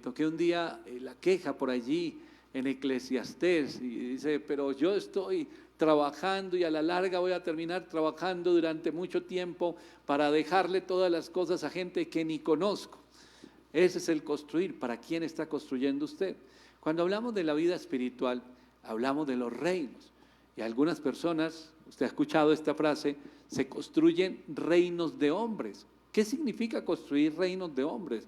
toqué un día la queja por allí en Eclesiastés y dice, pero yo estoy trabajando y a la larga voy a terminar trabajando durante mucho tiempo para dejarle todas las cosas a gente que ni conozco. Ese es el construir. ¿Para quién está construyendo usted? Cuando hablamos de la vida espiritual, hablamos de los reinos. Y algunas personas, usted ha escuchado esta frase, se construyen reinos de hombres. ¿Qué significa construir reinos de hombres?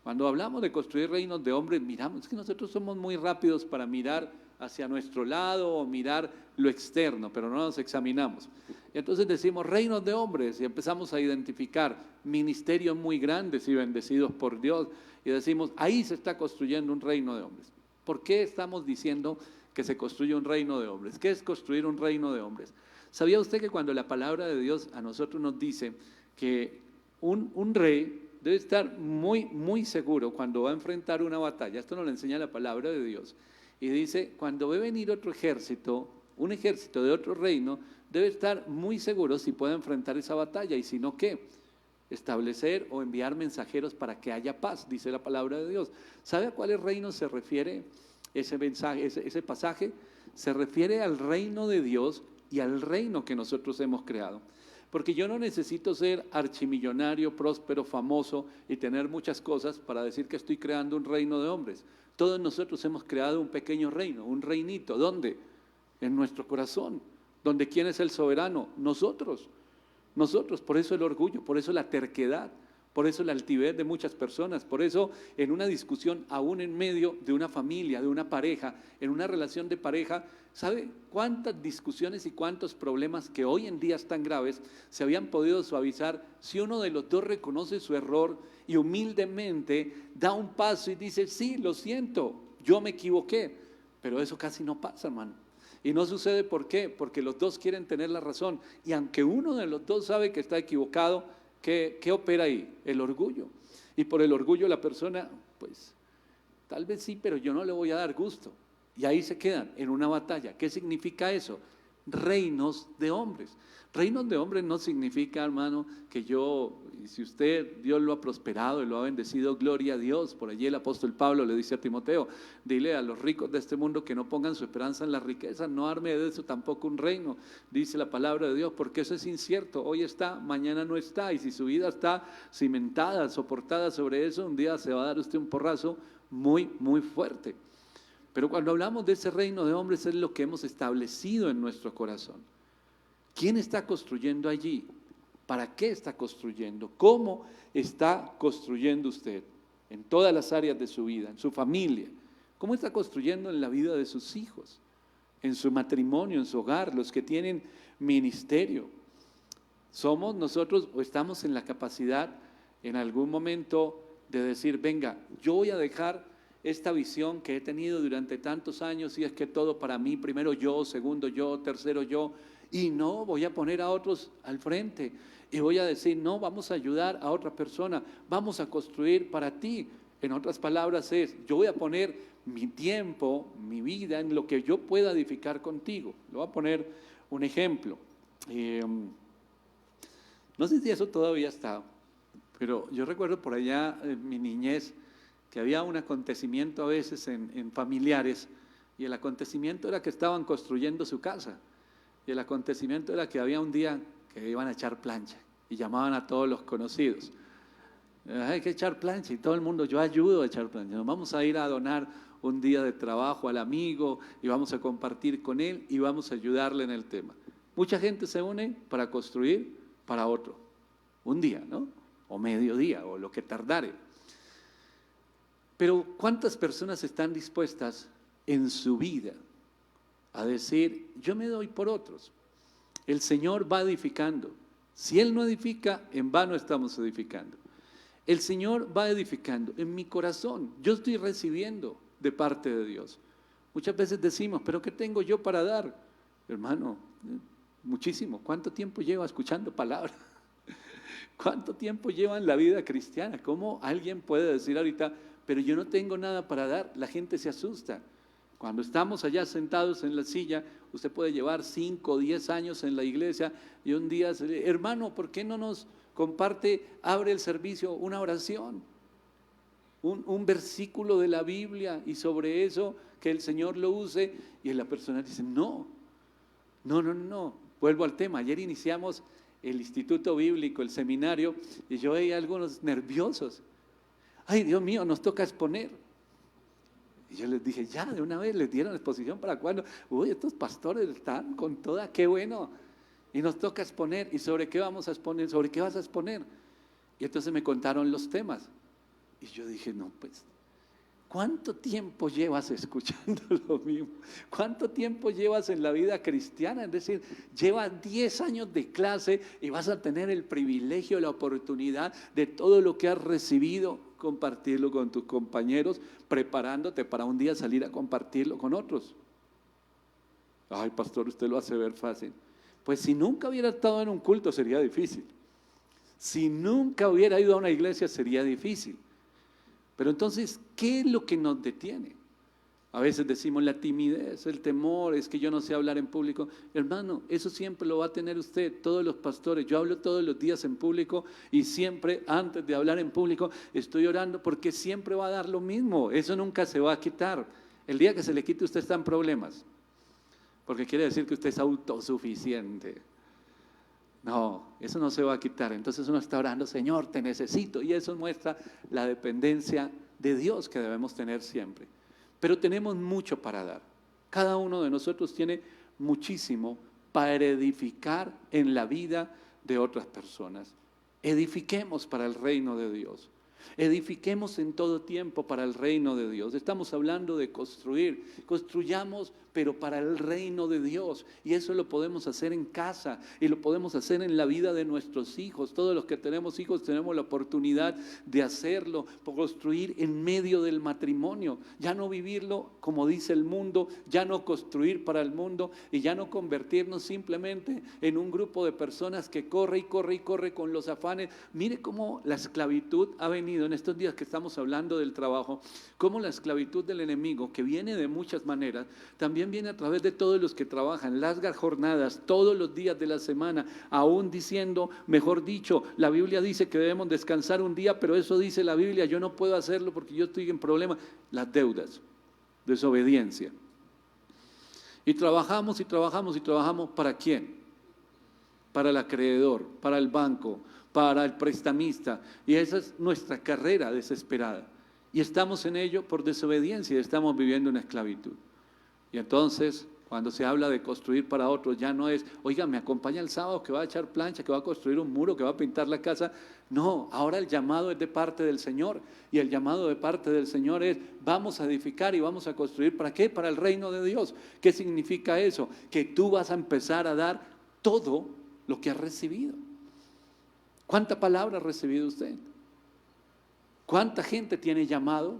Cuando hablamos de construir reinos de hombres, miramos, es que nosotros somos muy rápidos para mirar hacia nuestro lado o mirar lo externo, pero no nos examinamos. Y entonces decimos reinos de hombres y empezamos a identificar ministerios muy grandes y bendecidos por Dios y decimos, ahí se está construyendo un reino de hombres. ¿Por qué estamos diciendo que se construye un reino de hombres? ¿Qué es construir un reino de hombres? ¿Sabía usted que cuando la palabra de Dios a nosotros nos dice que un rey debe estar muy seguro cuando va a enfrentar una batalla? Esto nos lo enseña la palabra de Dios. Y dice, cuando ve venir otro ejército, un ejército de otro reino, debe estar muy seguro si puede enfrentar esa batalla y si no, ¿qué? Establecer o enviar mensajeros para que haya paz, dice la palabra de Dios. ¿Sabe a cuáles reinos se refiere ese mensaje, ese pasaje? Se refiere al reino de Dios y al reino que nosotros hemos creado. Porque yo no necesito ser archimillonario, próspero, famoso y tener muchas cosas para decir que estoy creando un reino de hombres. Todos nosotros hemos creado un pequeño reino, un reinito. ¿Dónde? En nuestro corazón. ¿Donde quién es el soberano? Nosotros. Nosotros. Por eso el orgullo, por eso la terquedad, por eso la altivez de muchas personas, por eso en una discusión, aún en medio de una familia, de una pareja, en una relación de pareja, ¿sabe cuántas discusiones y cuántos problemas que hoy en día están graves se habían podido suavizar si uno de los dos reconoce su error y humildemente da un paso y dice, sí, lo siento, yo me equivoqué? Pero eso casi no pasa, hermano. Y no sucede, ¿por qué? Porque los dos quieren tener la razón. Y aunque uno de los dos sabe que está equivocado, ¿qué opera ahí? El orgullo. Y por el orgullo la persona, pues, tal vez sí, pero yo no le voy a dar gusto. Y ahí se quedan en una batalla. ¿Qué significa eso? Reinos de hombres. Reinos de hombres no significa, hermano, que yo, y si usted, Dios lo ha prosperado y lo ha bendecido, gloria a Dios. Por allí el apóstol Pablo le dice a Timoteo, dile a los ricos de este mundo que no pongan su esperanza en la riqueza, no arme de eso tampoco un reino, dice la palabra de Dios, porque eso es incierto, hoy está, mañana no está, y si su vida está cimentada, soportada sobre eso, un día se va a dar usted un porrazo muy fuerte. Pero cuando hablamos de ese reino de hombres es lo que hemos establecido en nuestro corazón. ¿Quién está construyendo allí? ¿Para qué está construyendo? ¿Cómo está construyendo usted? En todas las áreas de su vida, en su familia. ¿Cómo está construyendo en la vida de sus hijos? En su matrimonio, en su hogar, los que tienen ministerio. ¿Somos nosotros o estamos en la capacidad en algún momento de decir, venga, yo voy a dejar esta visión que he tenido durante tantos años y es que todo para mí, primero yo, segundo yo, tercero yo, y no voy a poner a otros al frente y voy a decir, no, vamos a ayudar a otra persona, vamos a construir para ti? En otras palabras es, yo voy a poner mi tiempo, mi vida en lo que yo pueda edificar contigo. Le voy a poner un ejemplo. No sé si eso todavía está, pero yo recuerdo por allá en mi niñez que había un acontecimiento a veces en familiares y el acontecimiento era que estaban construyendo su casa y el acontecimiento era que había un día que iban a echar plancha y llamaban a todos los conocidos. Hay que echar plancha y todo el mundo, yo ayudo a echar plancha, nos vamos a ir a donar un día de trabajo al amigo y vamos a compartir con él y vamos a ayudarle en el tema. Mucha gente se une para construir para otro, un día, ¿no? O mediodía o lo que tardare. Pero ¿cuántas personas están dispuestas en su vida a decir, yo me doy por otros? El Señor va edificando. Si Él no edifica, en vano estamos edificando. El Señor va edificando. En mi corazón, yo estoy recibiendo de parte de Dios. Muchas veces decimos, ¿pero qué tengo yo para dar? Hermano, muchísimo. ¿Cuánto tiempo lleva escuchando palabras? ¿Cuánto tiempo lleva en la vida cristiana? ¿Cómo alguien puede decir ahorita, pero yo no tengo nada para dar? La gente se asusta. Cuando estamos allá sentados en la silla, usted puede llevar 5 o 10 años en la iglesia y un día, hermano, ¿por qué no nos comparte, abre el servicio, una oración? un versículo de la Biblia y sobre eso que el Señor lo use, y la persona dice, no. Vuelvo al tema, ayer iniciamos el instituto bíblico, el seminario, y yo veía a algunos nerviosos. Ay, Dios mío, nos toca exponer. Y yo les dije, ya, de una vez les dieron exposición para cuando, uy, estos pastores están con toda, qué bueno. Y nos toca exponer, ¿y sobre qué vamos a exponer? ¿Sobre qué vas a exponer? Y entonces me contaron los temas. Y yo dije, no, pues, ¿cuánto tiempo llevas escuchando lo mismo? ¿Cuánto tiempo llevas en la vida cristiana? Es decir, llevas 10 años de clase y vas a tener el privilegio, la oportunidad de todo lo que has recibido, compartirlo con tus compañeros, preparándote para un día salir a compartirlo con otros. Ay, pastor, usted lo hace ver fácil. Pues si nunca hubiera estado en un culto sería difícil. Si nunca hubiera ido a una iglesia sería difícil. Pero entonces, ¿qué es lo que nos detiene? A veces decimos la timidez, el temor, es que yo no sé hablar en público. Hermano, eso siempre lo va a tener usted, todos los pastores. Yo hablo todos los días en público y siempre antes de hablar en público estoy orando porque siempre va a dar lo mismo. Eso nunca se va a quitar. El día que se le quite usted está en problemas, porque quiere decir que usted es autosuficiente. No, eso no se va a quitar. Entonces uno está orando, Señor, te necesito. Y eso muestra la dependencia de Dios que debemos tener siempre. Pero tenemos mucho para dar. Cada uno de nosotros tiene muchísimo para edificar en la vida de otras personas. Edifiquemos para el reino de Dios. Edifiquemos en todo tiempo para el reino de Dios. Estamos hablando de construir. Construyamos, pero para el reino de Dios. Y eso lo podemos hacer en casa y lo podemos hacer en la vida de nuestros hijos. Todos los que tenemos hijos tenemos la oportunidad de hacerlo, por construir en medio del matrimonio. Ya no vivirlo como dice el mundo, ya no construir para el mundo y ya no convertirnos simplemente en un grupo de personas que corre con los afanes. Mire cómo la esclavitud ha venido en estos días que estamos hablando del trabajo, cómo la esclavitud del enemigo, que viene de muchas maneras, también viene a través de todos los que trabajan largas jornadas, todos los días de la semana, aún diciendo, mejor dicho, la Biblia dice que debemos descansar un día, pero eso dice la Biblia, yo no puedo hacerlo porque yo estoy en problemas. Las deudas, desobediencia. Y trabajamos, ¿para quién? Para el acreedor, para el banco, para el prestamista, y esa es nuestra carrera desesperada, y estamos en ello por desobediencia, estamos viviendo una esclavitud. Y entonces, cuando se habla de construir para otros, ya no es, oiga, me acompaña el sábado que va a echar plancha, que va a construir un muro, que va a pintar la casa. No, ahora el llamado es de parte del Señor, y el llamado de parte del Señor es, vamos a edificar y vamos a construir, ¿para qué? Para el reino de Dios. ¿Qué significa eso? Que tú vas a empezar a dar todo lo que has recibido. ¿Cuánta palabra ha recibido usted? ¿Cuánta gente tiene llamado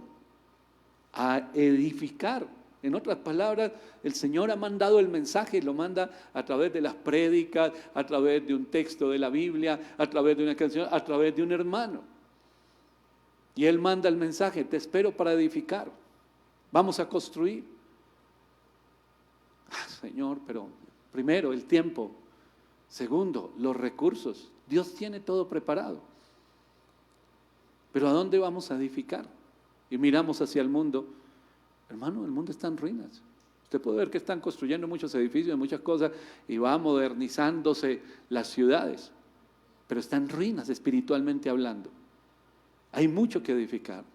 a edificar? En otras palabras, el Señor ha mandado el mensaje, lo manda a través de las prédicas, a través de un texto de la Biblia, a través de una canción, a través de un hermano. Y Él manda el mensaje, te espero para edificar, vamos a construir. Señor, pero primero el tiempo, segundo los recursos. Dios tiene todo preparado. Pero ¿a dónde vamos a edificar? Y miramos hacia el mundo. Hermano, el mundo está en ruinas. Usted puede ver que están construyendo muchos edificios, muchas cosas, y va modernizándose las ciudades, pero está en ruinas espiritualmente hablando. Hay mucho que edificar.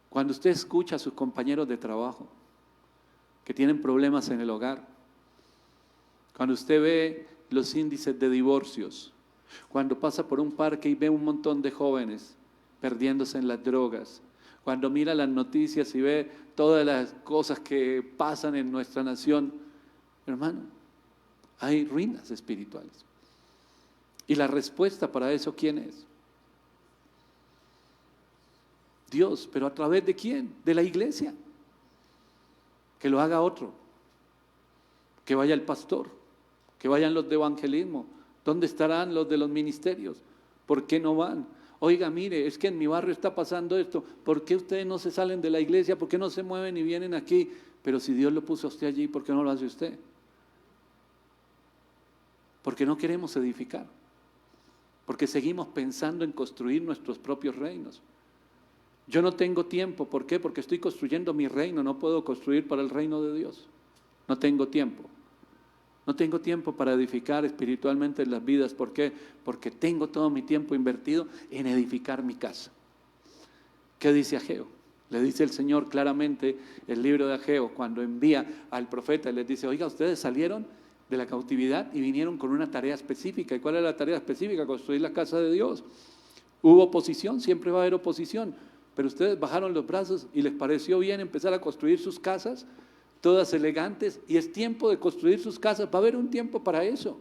Cuando usted escucha a sus compañeros de trabajo que tienen problemas en el hogar, cuando usted ve los índices de divorcios, cuando pasa por un parque y ve un montón de jóvenes perdiéndose en las drogas, cuando mira las noticias y ve todas las cosas que pasan en nuestra nación, hermano, hay ruinas espirituales. ¿Y la respuesta para eso quién es? Dios, pero ¿a través de quién? De la iglesia. Que lo haga otro, que vaya el pastor, que vayan los de evangelismo. ¿Dónde estarán los de los ministerios? ¿Por qué no van? Oiga, mire, es que en mi barrio está pasando esto. ¿Por qué ustedes no se salen de la iglesia? ¿Por qué no se mueven y vienen aquí? Pero si Dios lo puso a usted allí, ¿por qué no lo hace usted? Porque no queremos edificar. Porque seguimos pensando en construir nuestros propios reinos. Yo no tengo tiempo. ¿Por qué? Porque estoy construyendo mi reino, no puedo construir para el reino de Dios. No tengo tiempo. No tengo tiempo para edificar espiritualmente las vidas. ¿Por qué? Porque tengo todo mi tiempo invertido en edificar mi casa. ¿Qué dice Ageo? Le dice el Señor claramente, el libro de Ageo, cuando envía al profeta, les dice, oiga, ustedes salieron de la cautividad y vinieron con una tarea específica. ¿Y cuál es la tarea específica? Construir la casa de Dios. Hubo oposición, siempre va a haber oposición, pero ustedes bajaron los brazos y les pareció bien empezar a construir sus casas, todas elegantes, y es tiempo de construir sus casas. Va a haber un tiempo para eso,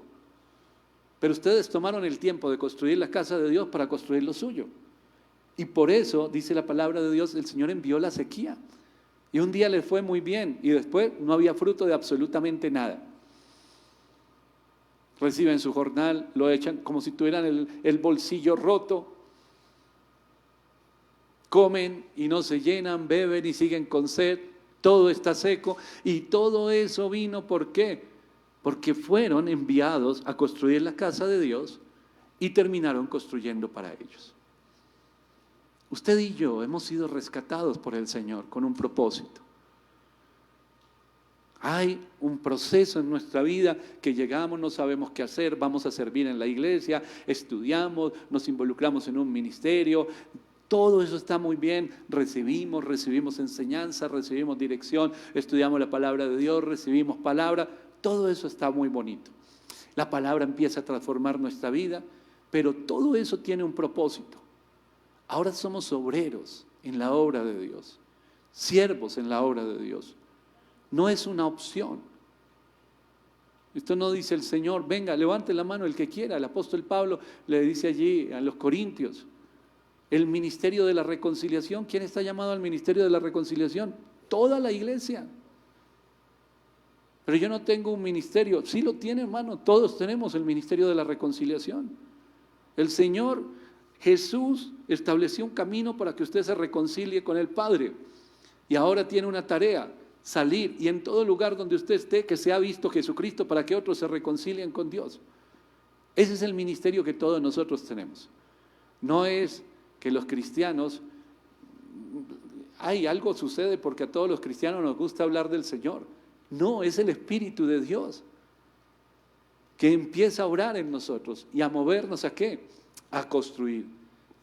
pero ustedes tomaron el tiempo de construir la casa de Dios para construir lo suyo. Y por eso, dice la palabra de Dios, el Señor envió la sequía. Y un día les fue muy bien y después no había fruto de absolutamente nada. Reciben su jornal, lo echan como si tuvieran el bolsillo roto. Comen y no se llenan, beben y siguen con sed. Todo está seco. Y todo eso vino, ¿por qué? Porque fueron enviados a construir la casa de Dios y terminaron construyendo para ellos. Usted y yo hemos sido rescatados por el Señor con un propósito. Hay un proceso en nuestra vida que llegamos, no sabemos qué hacer, vamos a servir en la iglesia, estudiamos, nos involucramos en un ministerio. Todo eso está muy bien, recibimos enseñanza, recibimos dirección, estudiamos la palabra de Dios, recibimos palabra, todo eso está muy bonito. La palabra empieza a transformar nuestra vida, pero todo eso tiene un propósito. Ahora somos obreros en la obra de Dios, siervos en la obra de Dios. No es una opción. Esto no dice el Señor, venga, levante la mano el que quiera. El apóstol Pablo le dice allí a los corintios, el ministerio de la reconciliación. ¿Quién está llamado al ministerio de la reconciliación? Toda la iglesia. Pero yo no tengo un ministerio. Sí lo tiene, hermano, todos tenemos el ministerio de la reconciliación. El Señor Jesús estableció un camino para que usted se reconcilie con el Padre. Y ahora tiene una tarea, salir y en todo lugar donde usted esté, que sea visto Jesucristo para que otros se reconcilien con Dios. Ese es el ministerio que todos nosotros tenemos. No es que los cristianos, algo sucede porque a todos los cristianos nos gusta hablar del Señor. No, es el Espíritu de Dios que empieza a orar en nosotros y a movernos ¿a qué? A construir.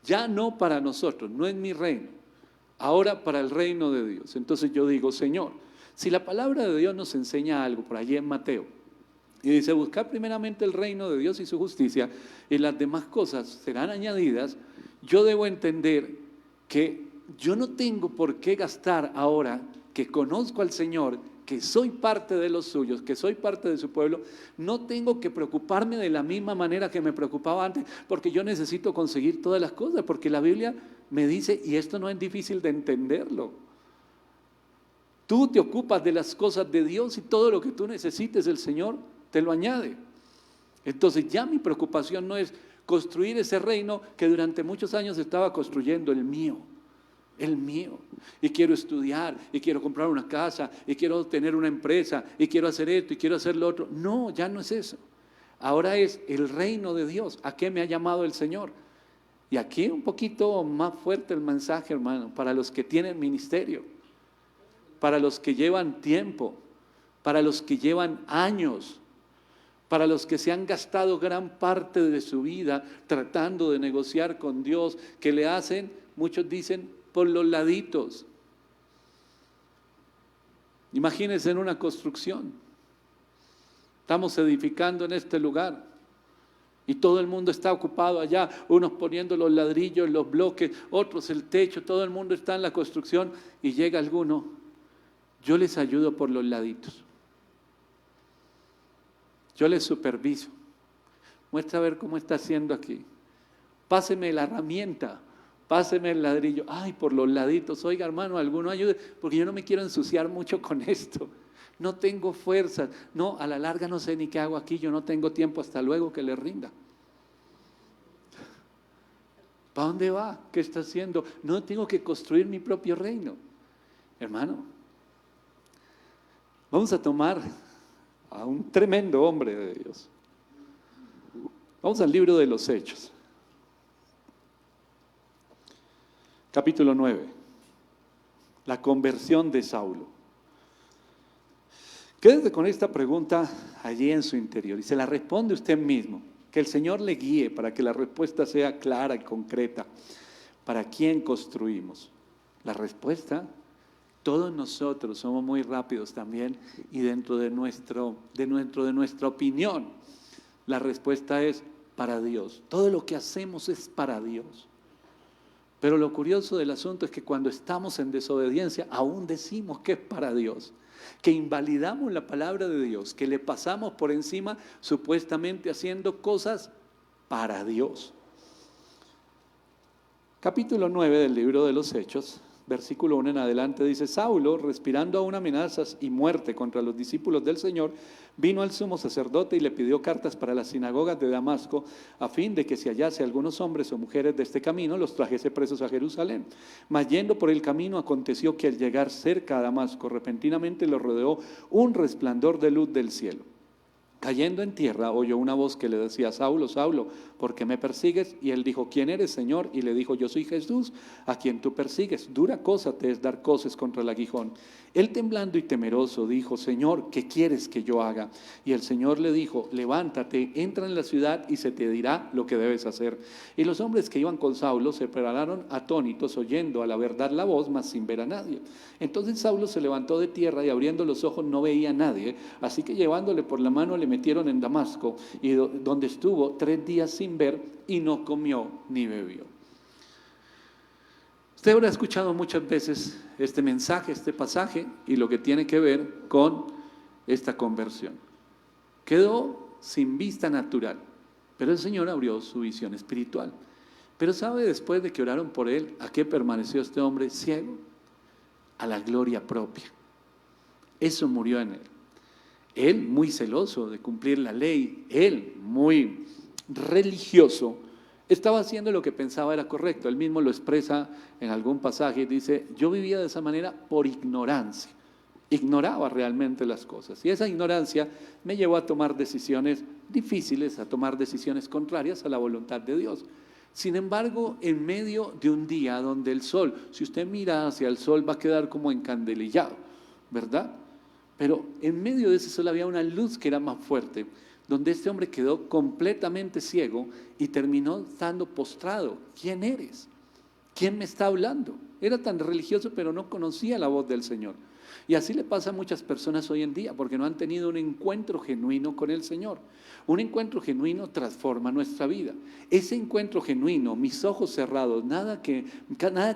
Ya no para nosotros, no es mi reino, ahora para el reino de Dios. Entonces yo digo, Señor, si la palabra de Dios nos enseña algo por allí en Mateo, y dice, buscar primeramente el reino de Dios y su justicia, y las demás cosas serán añadidas, yo debo entender que yo no tengo por qué gastar ahora que conozco al Señor, que soy parte de los suyos, que soy parte de su pueblo, no tengo que preocuparme de la misma manera que me preocupaba antes, porque yo necesito conseguir todas las cosas, porque la Biblia me dice, y esto no es difícil de entenderlo, tú te ocupas de las cosas de Dios y todo lo que tú necesites, el Señor te lo añade. Entonces ya mi preocupación no es construir ese reino que durante muchos años estaba construyendo el mío, y quiero estudiar, y quiero comprar una casa, y quiero tener una empresa, y quiero hacer esto, y quiero hacer lo otro. No, ya no es eso. Ahora es el reino de Dios. ¿A qué me ha llamado el Señor? Y aquí un poquito más fuerte el mensaje, hermano, para los que tienen ministerio, para los que llevan tiempo, para los que llevan años, para los que se han gastado gran parte de su vida tratando de negociar con Dios, que le hacen, muchos dicen, por los laditos. Imagínense en una construcción. Estamos edificando en este lugar y todo el mundo está ocupado allá, unos poniendo los ladrillos, los bloques, otros el techo, todo el mundo está en la construcción y llega alguno, yo les ayudo por los laditos. Yo les superviso. Muestra a ver cómo está haciendo aquí. Páseme la herramienta. Páseme el ladrillo. Ay, por los laditos. Oiga, hermano, alguno ayude, porque yo no me quiero ensuciar mucho con esto. No tengo fuerzas. No, a la larga no sé ni qué hago aquí. Yo no tengo tiempo. Hasta luego, que le rinda. ¿Para dónde va? ¿Qué está haciendo? No, tengo que construir mi propio reino. Hermano, vamos a tomar a un tremendo hombre de Dios. Vamos al libro de los Hechos. Capítulo 9. La conversión de Saulo. Quédese con esta pregunta allí en su interior y se la responde usted mismo. Que el Señor le guíe para que la respuesta sea clara y concreta. ¿Para quién construimos? La respuesta, todos nosotros somos muy rápidos también y dentro de nuestra opinión, la respuesta es para Dios. Todo lo que hacemos es para Dios. Pero lo curioso del asunto es que cuando estamos en desobediencia, aún decimos que es para Dios, que invalidamos la palabra de Dios, que le pasamos por encima supuestamente haciendo cosas para Dios. Capítulo 9 del libro de los Hechos, versículo 1 en adelante, dice: Saulo, respirando aún amenazas y muerte contra los discípulos del Señor, vino al sumo sacerdote y le pidió cartas para las sinagogas de Damasco, a fin de que si hallase algunos hombres o mujeres de este camino, los trajese presos a Jerusalén. Mas yendo por el camino, aconteció que al llegar cerca a Damasco, repentinamente lo rodeó un resplandor de luz del cielo. Cayendo en tierra, oyó una voz que le decía: Saulo, Saulo, ¿por qué me persigues? Y él dijo: ¿Quién eres, Señor? Y le dijo: Yo soy Jesús, a quien tú persigues. Dura cosa te es dar coces contra el aguijón. Él, temblando y temeroso, dijo: Señor, ¿qué quieres que yo haga? Y el Señor le dijo: Levántate, entra en la ciudad y se te dirá lo que debes hacer. Y los hombres que iban con Saulo se pararon atónitos, oyendo a la verdad la voz, mas sin ver a nadie. Entonces Saulo se levantó de tierra y abriendo los ojos no veía a nadie, así que llevándole por la mano le metieron en Damasco, y donde estuvo 3 días sin ver, y no comió ni bebió. Usted habrá escuchado muchas veces este mensaje, este pasaje, y lo que tiene que ver con esta conversión. Quedó sin vista natural, pero el Señor abrió su visión espiritual. Pero ¿sabe después de que oraron por él, a qué permaneció este hombre ciego? A la gloria propia. Eso murió en él. Él, muy celoso de cumplir la ley, él, muy religioso, estaba haciendo lo que pensaba era correcto. Él mismo lo expresa en algún pasaje, dice: yo vivía de esa manera por ignorancia. Ignoraba realmente las cosas. Y esa ignorancia me llevó a tomar decisiones difíciles, a tomar decisiones contrarias a la voluntad de Dios. Sin embargo, en medio de un día donde el sol, si usted mira hacia el sol, va a quedar como encandelillado, ¿verdad? Pero en medio de ese sol había una luz que era más fuerte, donde este hombre quedó completamente ciego y terminó estando postrado. ¿Quién eres? ¿Quién me está hablando? Era tan religioso, pero no conocía la voz del Señor. Y así le pasa a muchas personas hoy en día, porque no han tenido un encuentro genuino con el Señor. Un encuentro genuino transforma nuestra vida. Ese encuentro genuino, mis ojos cerrados, nada que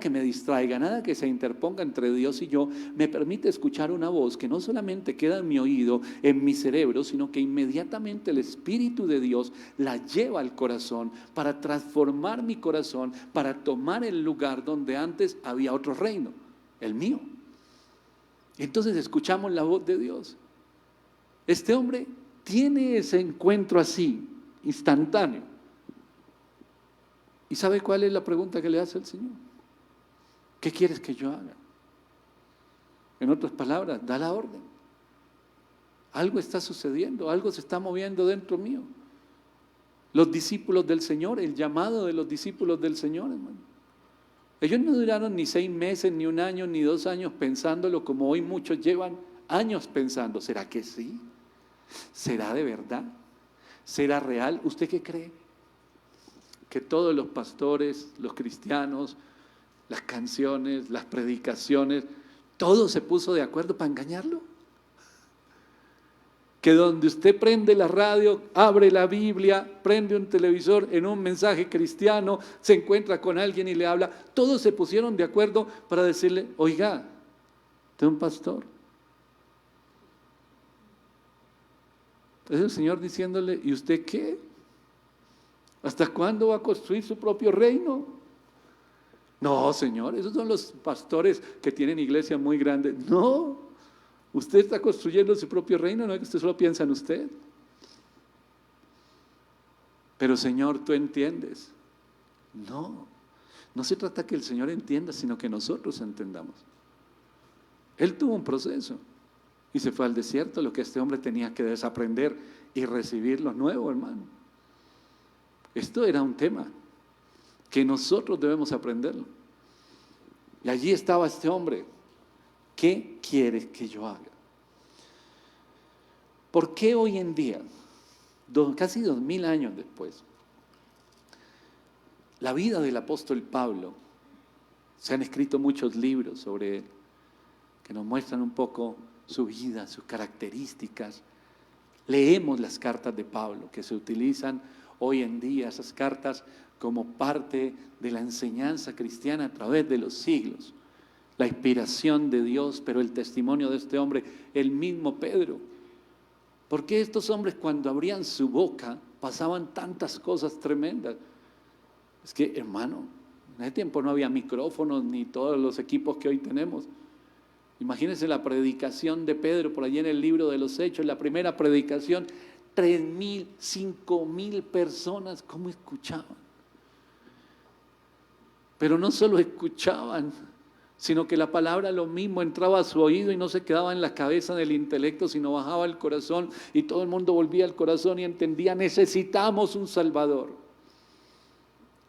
me distraiga, nada que se interponga entre Dios y yo, me permite escuchar una voz que no solamente queda en mi oído, en mi cerebro, sino que inmediatamente el Espíritu de Dios la lleva al corazón para transformar mi corazón, para tomar el lugar donde antes había otro reino, el mío. Entonces escuchamos la voz de Dios. Este hombre tiene ese encuentro así, instantáneo. ¿Y sabe cuál es la pregunta que le hace el Señor? ¿Qué quieres que yo haga? En otras palabras, da la orden. Algo está sucediendo, algo se está moviendo dentro mío. Los discípulos del Señor, el llamado de los discípulos del Señor, hermano. Ellos no duraron ni 6 meses, ni 1 año, ni 2 años pensándolo como hoy muchos llevan años pensando. ¿Será que sí? ¿Será de verdad? ¿Será real? ¿Usted qué cree? Que todos los pastores, los cristianos, las canciones, las predicaciones, todo se puso de acuerdo para engañarlo. Que donde usted prende la radio, abre la Biblia, prende un televisor en un mensaje cristiano, se encuentra con alguien y le habla, todos se pusieron de acuerdo para decirle: oiga, usted es un pastor. Es el Señor diciéndole: ¿y usted qué? ¿Hasta cuándo va a construir su propio reino? No, Señor, esos son los pastores que tienen iglesias muy grandes. No. Usted está construyendo su propio reino, no es que usted solo piensa en usted. Pero Señor, tú entiendes. No se trata que el Señor entienda, sino que nosotros entendamos. Él tuvo un proceso y se fue al desierto, lo que este hombre tenía que desaprender y recibir lo nuevo, hermano. Esto era un tema que nosotros debemos aprenderlo. Y allí estaba este hombre. ¿Qué quieres que yo haga? ¿Por qué hoy en día, casi 2000 años después, la vida del apóstol Pablo, se han escrito muchos libros sobre él, que nos muestran un poco su vida, sus características? Leemos las cartas de Pablo, que se utilizan hoy en día, esas cartas como parte de la enseñanza cristiana a través de los siglos. La inspiración de Dios, pero el testimonio de este hombre, el mismo Pedro. ¿Por qué estos hombres cuando abrían su boca pasaban tantas cosas tremendas? Es que, hermano, en ese tiempo no había micrófonos ni todos los equipos que hoy tenemos. Imagínense la predicación de Pedro por allí en el libro de los Hechos, la primera predicación, 3,000, 5,000 personas, ¿cómo escuchaban? Pero no solo escuchaban, sino que la palabra lo mismo entraba a su oído y no se quedaba en la cabeza del intelecto, sino bajaba al corazón y todo el mundo volvía al corazón y entendía, necesitamos un Salvador.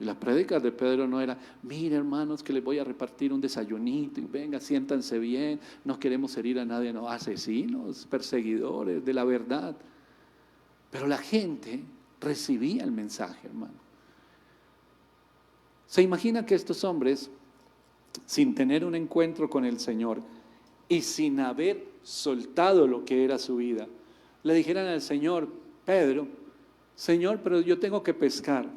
Y las prédicas de Pedro no eran, mire hermanos que les voy a repartir un desayunito y venga, siéntanse bien, no queremos herir a nadie, no, asesinos, perseguidores de la verdad. Pero la gente recibía el mensaje, hermano. ¿Se imagina que estos hombres, sin tener un encuentro con el Señor y sin haber soltado lo que era su vida, le dijeran al Señor, Pedro, Señor, pero yo tengo que pescar,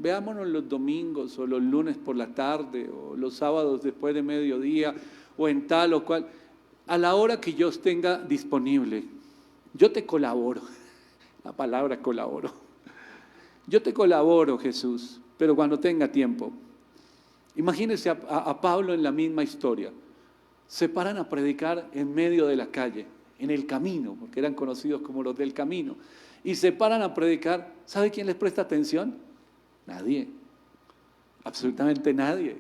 veámonos los domingos o los lunes por la tarde o los sábados después de mediodía o en tal o cual, a la hora que yo tenga disponible, yo te colaboro, la palabra colaboro, yo te colaboro, Jesús, pero cuando tenga tiempo. Imagínense a Pablo en la misma historia. Se paran a predicar en medio de la calle, en el camino, porque eran conocidos como los del camino. Y se paran a predicar. ¿Sabe quién les presta atención? Nadie. Absolutamente nadie.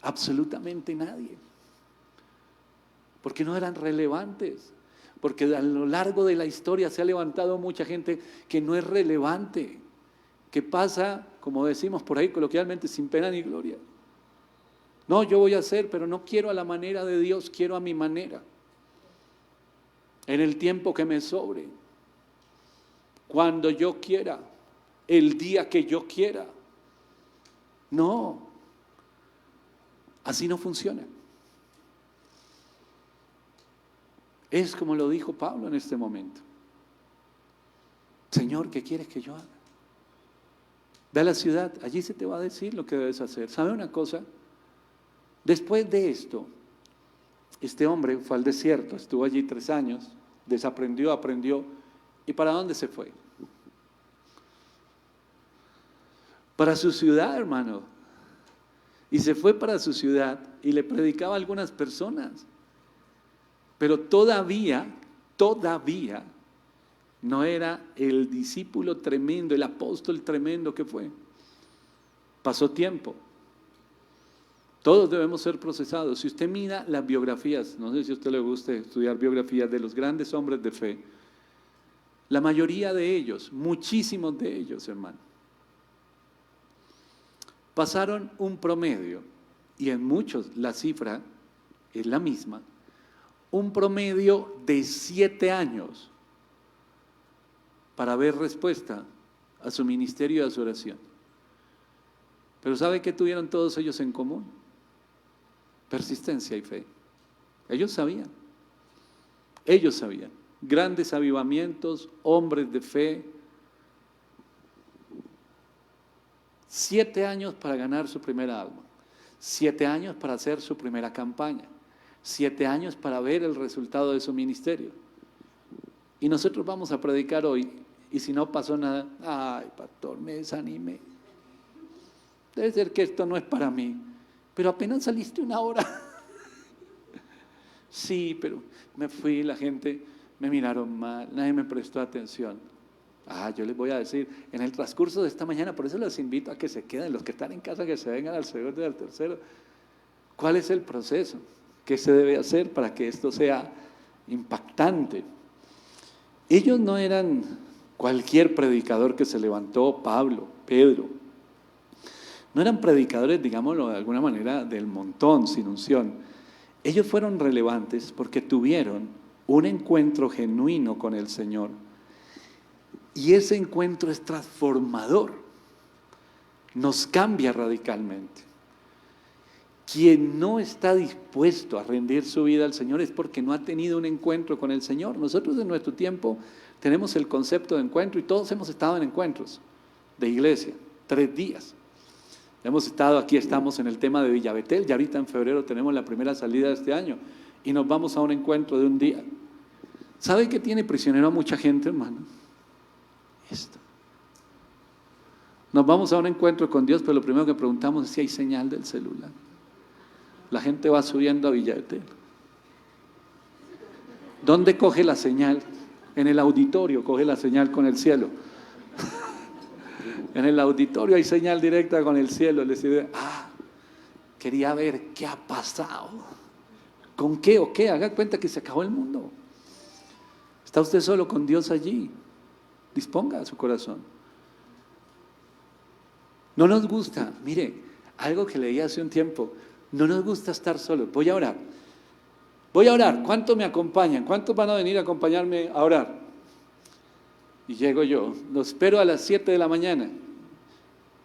Absolutamente nadie. Porque no eran relevantes. Porque a lo largo de la historia se ha levantado mucha gente que no es relevante, que pasa, como decimos por ahí coloquialmente, sin pena ni gloria. No, yo voy a hacer, pero no quiero a la manera de Dios, quiero a mi manera. En el tiempo que me sobre, cuando yo quiera, el día que yo quiera. No, así no funciona. Es como lo dijo Pablo en este momento. Señor, ¿qué quieres que yo haga? Ve a la ciudad, allí se te va a decir lo que debes hacer. ¿Sabe una cosa? Después de esto, este hombre fue al desierto, estuvo allí 3 años, desaprendió, aprendió. ¿Y para dónde se fue? Para su ciudad, hermano. Y se fue para su ciudad y le predicaba a algunas personas. Pero todavía no era el discípulo tremendo, el apóstol tremendo que fue. Pasó tiempo. Todos debemos ser procesados. Si usted mira las biografías, no sé si a usted le gusta estudiar biografías de los grandes hombres de fe, la mayoría de ellos, muchísimos de ellos, hermano, pasaron un promedio, y en muchos la cifra es la misma, un promedio de 7 años para ver respuesta a su ministerio y a su oración. Pero ¿sabe qué tuvieron todos ellos en común? Persistencia y fe. Ellos sabían. Grandes avivamientos, hombres de fe. 7 años para ganar su primera alma. 7 años para hacer su primera campaña. 7 años para ver el resultado de su ministerio. Y nosotros vamos a predicar hoy, y si no pasó nada, ay, pastor, me desanimé. Debe ser que esto no es para mí. Pero apenas saliste 1 hora. Sí, pero me fui, la gente me miraron mal, nadie me prestó atención. Yo les voy a decir, en el transcurso de esta mañana, por eso les invito a que se queden, los que están en casa, que se vengan al segundo y al tercero. ¿Cuál es el proceso? ¿Qué se debe hacer para que esto sea impactante? Ellos no eran cualquier predicador que se levantó, Pablo, Pedro. No eran predicadores, digámoslo de alguna manera, del montón, sin unción. Ellos fueron relevantes porque tuvieron un encuentro genuino con el Señor. Y ese encuentro es transformador. Nos cambia radicalmente. Quien no está dispuesto a rendir su vida al Señor es porque no ha tenido un encuentro con el Señor. Nosotros en nuestro tiempo tenemos el concepto de encuentro y todos hemos estado en encuentros de iglesia, 3 días. Hemos estado aquí, estamos en el tema de Villabetel, y ahorita en febrero tenemos la primera salida de este año y nos vamos a un encuentro de un día. ¿Sabe qué tiene prisionero a mucha gente, hermano? Esto. Nos vamos a un encuentro con Dios, pero lo primero que preguntamos es si hay señal del celular. La gente va subiendo a Villabetel. ¿Dónde coge la señal? En el auditorio coge la señal con el cielo. En el auditorio hay señal directa con el cielo. Les dice, quería ver qué ha pasado. ¿Con qué o qué? Haga cuenta que se acabó el mundo. ¿Está usted solo con Dios allí? Disponga su corazón. No nos gusta, mire, algo que leí hace un tiempo, no nos gusta estar solos. Voy a orar. ¿Cuántos me acompañan? ¿Cuántos van a venir a acompañarme a orar? Y llego yo, lo espero a las 7 de la mañana.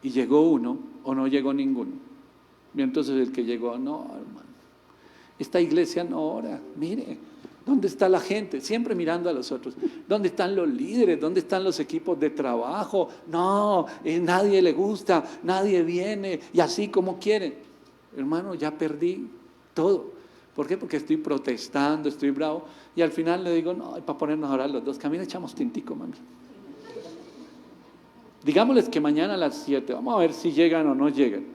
Y llegó uno o no llegó ninguno. Y entonces el que llegó, no, hermano, esta iglesia no ora. Mire, ¿dónde está la gente? Siempre mirando a los otros. ¿Dónde están los líderes? ¿Dónde están los equipos de trabajo? No, nadie le gusta, nadie viene y así como quieren. Hermano, ya perdí todo. ¿Por qué? Porque estoy protestando, estoy bravo. Y al final le digo, no, para ponernos a orar los dos, camina, echamos tintico, mami. Digámosles que mañana a las 7, vamos a ver si llegan o no llegan.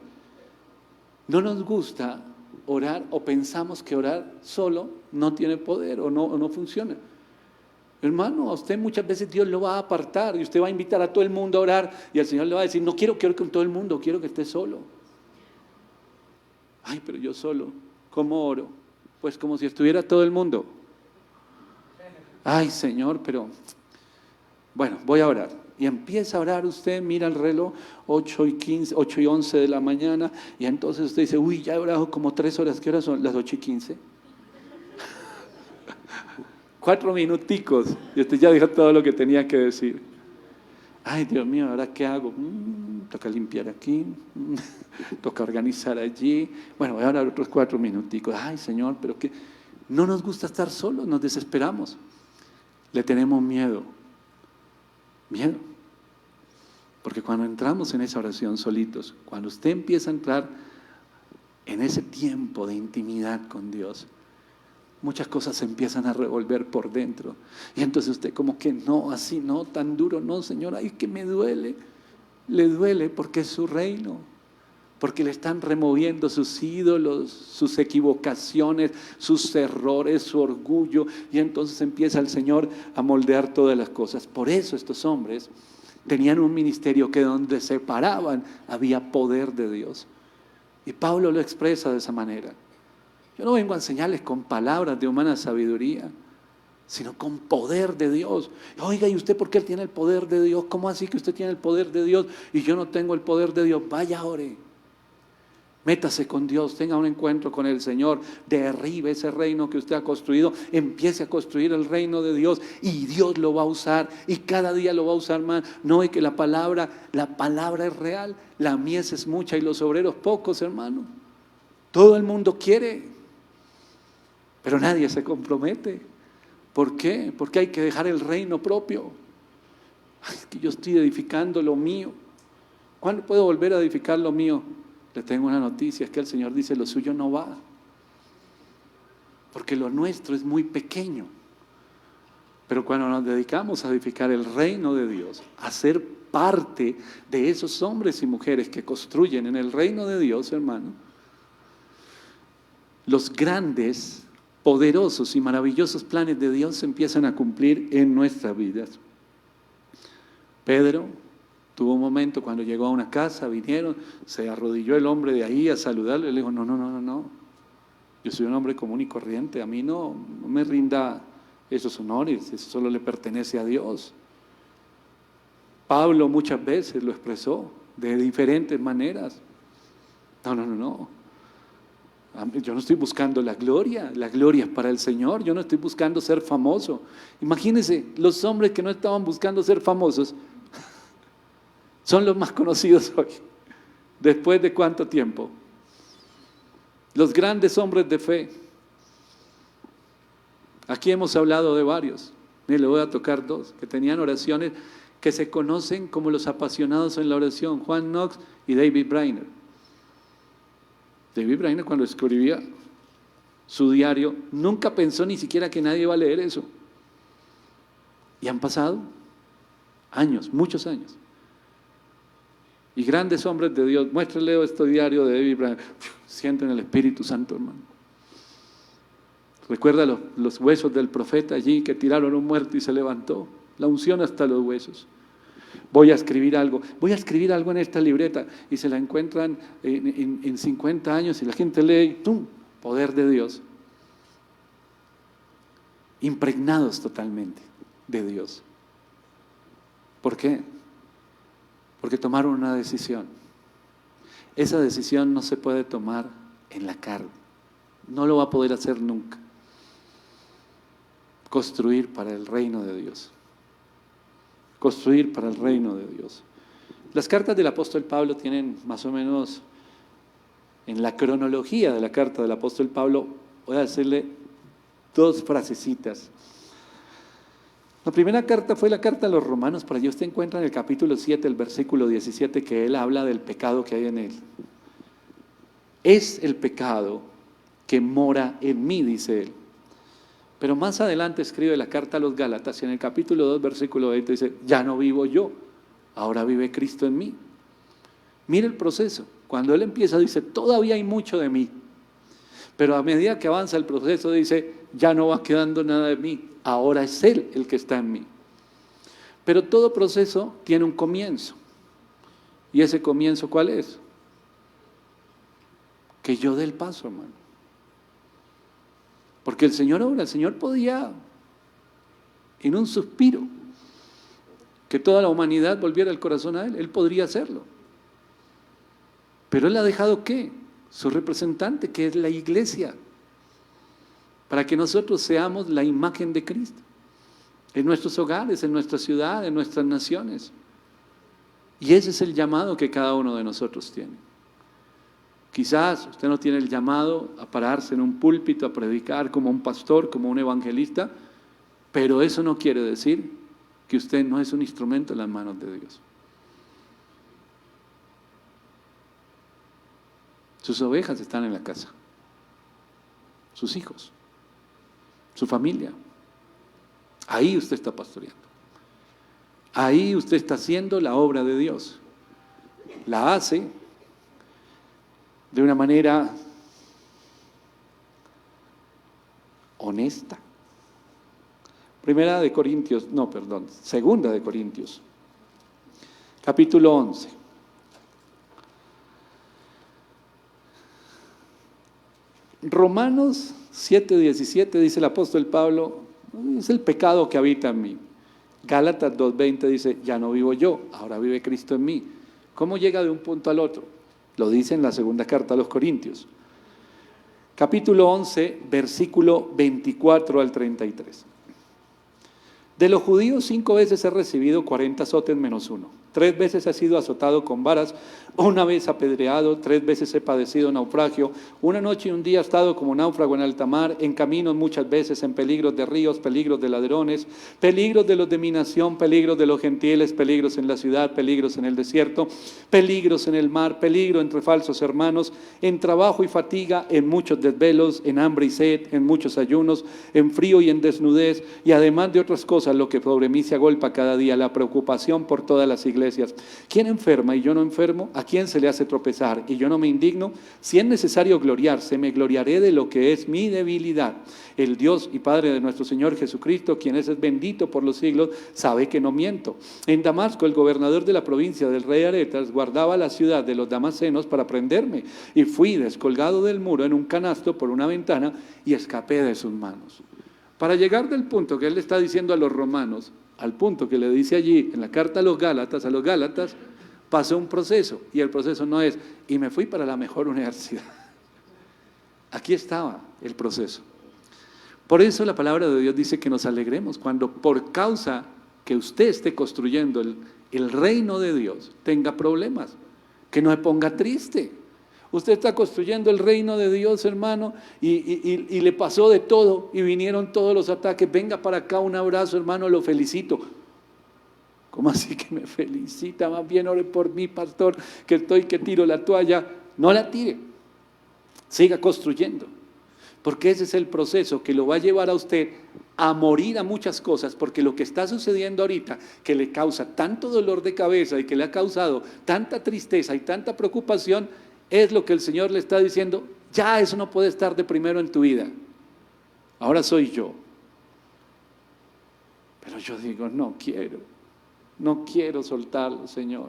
No nos gusta orar o pensamos que orar solo no tiene poder o no funciona. Hermano, a usted muchas veces Dios lo va a apartar y usted va a invitar a todo el mundo a orar y el Señor le va a decir, no quiero que ore con todo el mundo, quiero que esté solo. Ay, pero yo solo, ¿cómo oro? Pues como si estuviera todo el mundo. Ay, Señor, pero bueno, voy a orar. Y empieza a orar usted, mira el reloj, 8:15, 8:11 de la mañana, y entonces usted dice, uy, ya he orado como 3 horas, ¿qué horas son? Las 8:15. 4 minuticos, y usted ya dijo todo lo que tenía que decir. Ay, Dios mío, ¿ahora qué hago? Toca limpiar aquí, toca organizar allí. Bueno, voy a orar otros 4 minuticos. Ay, Señor, pero que no nos gusta estar solos, nos desesperamos. Le tenemos miedo. Miedo. Porque cuando entramos en esa oración solitos, cuando usted empieza a entrar en ese tiempo de intimidad con Dios, muchas cosas se empiezan a revolver por dentro. Y entonces usted como que no, así no, tan duro, no, Señor, ay, que me duele. Le duele porque es su reino, porque le están removiendo sus ídolos, sus equivocaciones, sus errores, su orgullo, y entonces empieza el Señor a moldear todas las cosas. Por eso estos hombres tenían un ministerio que donde se paraban había poder de Dios. Y Pablo lo expresa de esa manera. Yo no vengo a enseñarles con palabras de humana sabiduría, sino con poder de Dios. Oiga, ¿y usted por qué tiene el poder de Dios? ¿Cómo así que usted tiene el poder de Dios y yo no tengo el poder de Dios? Vaya, ore. Métase con Dios, tenga un encuentro con el Señor, derribe ese reino que usted ha construido, empiece a construir el reino de Dios y Dios lo va a usar y cada día lo va a usar más. No es que la palabra es real, la mies es mucha y los obreros pocos, hermano. Todo el mundo quiere, pero nadie se compromete. ¿Por qué? Porque hay que dejar el reino propio. Ay, es que yo estoy edificando lo mío. ¿Cuándo puedo volver a edificar lo mío? Le tengo una noticia, es que el Señor dice, lo suyo no va. Porque lo nuestro es muy pequeño. Pero cuando nos dedicamos a edificar el reino de Dios, a ser parte de esos hombres y mujeres que construyen en el reino de Dios, hermano, los grandes, poderosos y maravillosos planes de Dios se empiezan a cumplir en nuestras vidas. Pedro tuvo un momento cuando llegó a una casa, vinieron, se arrodilló el hombre de ahí a saludarle, le dijo, no, yo soy un hombre común y corriente, a mí no me rinda esos honores, eso solo le pertenece a Dios. Pablo muchas veces lo expresó de diferentes maneras. No. Yo no estoy buscando la gloria es para el Señor, yo no estoy buscando ser famoso. Imagínense, los hombres que no estaban buscando ser famosos son los más conocidos hoy. ¿Después de cuánto tiempo? Los grandes hombres de fe. Aquí hemos hablado de varios, le voy a tocar dos, que tenían oraciones que se conocen como los apasionados en la oración, Juan Knox y David Brainerd. David Brainerd, cuando escribía su diario, nunca pensó ni siquiera que nadie iba a leer eso. Y han pasado años, muchos años. Y grandes hombres de Dios, muéstrale este diario de David Brainerd, sienten el Espíritu Santo, hermano. Recuerda los huesos del profeta allí que tiraron a un muerto y se levantó. La unción hasta los huesos. Voy a escribir algo en esta libreta, y se la encuentran en 50 años y la gente lee, ¡tum!, poder de Dios. Impregnados totalmente de Dios. ¿Por qué? Porque tomaron una decisión. Esa decisión no se puede tomar en la carne. No lo va a poder hacer nunca. Construir para el reino de Dios. Construir para el reino de Dios. Las cartas del apóstol Pablo tienen más o menos, en la cronología de la carta del apóstol Pablo, voy a hacerle dos frasecitas. La primera carta fue la carta a los romanos, por allí usted encuentra en el capítulo 7, el versículo 17, que él habla del pecado que hay en él. Es el pecado que mora en mí, dice él. Pero más adelante escribe la carta a los Gálatas y en el capítulo 2, versículo 20 dice, ya no vivo yo, ahora vive Cristo en mí. Mire el proceso. Cuando él empieza dice, todavía hay mucho de mí. Pero a medida que avanza el proceso dice, ya no va quedando nada de mí, ahora es Él el que está en mí. Pero todo proceso tiene un comienzo. ¿Y ese comienzo cuál es? Que yo dé el paso, hermano. Porque el Señor podía, en un suspiro, que toda la humanidad volviera el corazón a Él podría hacerlo. Pero Él ha dejado ¿qué? Su representante, que es la iglesia, para que nosotros seamos la imagen de Cristo, en nuestros hogares, en nuestra ciudad, en nuestras naciones. Y ese es el llamado que cada uno de nosotros tiene. Quizás usted no tiene el llamado a pararse en un púlpito, a predicar como un pastor, como un evangelista, pero eso no quiere decir que usted no es un instrumento en las manos de Dios. Sus ovejas están en la casa, sus hijos, su familia. Ahí usted está pastoreando. Ahí usted está haciendo la obra de Dios. La hace de una manera honesta. Segunda de Corintios, capítulo 11. Romanos 7:17 dice el apóstol Pablo, es el pecado que habita en mí. Gálatas 2:20 dice, ya no vivo yo, ahora vive Cristo en mí. ¿Cómo llega de un punto al otro? Lo dice en la segunda carta a los Corintios. Capítulo 11, versículo 24 al 33. De los judíos 5 veces he recibido 40 azotes menos 1. 3 veces he sido azotado con varas, 1 vez apedreado, 3 veces he padecido naufragio, 1 noche y 1 día he estado como náufrago en alta mar, en caminos muchas veces, en peligros de ríos, peligros de ladrones, peligros de los de mi nación, peligros de los gentiles, peligros en la ciudad, peligros en el desierto, peligros en el mar, peligro entre falsos hermanos, en trabajo y fatiga, en muchos desvelos, en hambre y sed, en muchos ayunos, en frío y en desnudez, y además de otras cosas, lo que sobre mí se agolpa cada día, la preocupación por todas las iglesias. ¿Quién enferma y yo no enfermo? ¿A quién se le hace tropezar y yo no me indigno? Si es necesario gloriarse, me gloriaré de lo que es mi debilidad. El Dios y Padre de nuestro Señor Jesucristo, quien es bendito por los siglos, sabe que no miento. En Damasco, el gobernador de la provincia del rey Aretas guardaba la ciudad de los damascenos para prenderme, y fui descolgado del muro en un canasto por una ventana y escapé de sus manos. Para llegar del punto que él le está diciendo a los romanos, al punto que le dice allí en la carta a los Gálatas, pasó un proceso, y el proceso no es, y me fui para la mejor universidad. Aquí estaba el proceso. Por eso la palabra de Dios dice que nos alegremos cuando por causa que usted esté construyendo el reino de Dios tenga problemas, que no se ponga triste. Usted está construyendo el reino de Dios, hermano, y le pasó de todo, y vinieron todos los ataques. Venga para acá, un abrazo, hermano, lo felicito. ¿Cómo así que me felicita? Más bien ore por mí, pastor, que tiro la toalla. No la tire, siga construyendo, porque ese es el proceso que lo va a llevar a usted a morir a muchas cosas, porque lo que está sucediendo ahorita, que le causa tanto dolor de cabeza y que le ha causado tanta tristeza y tanta preocupación, es lo que el Señor le está diciendo, ya eso no puede estar de primero en tu vida, ahora soy yo. Pero yo digo, no quiero soltarlo, Señor.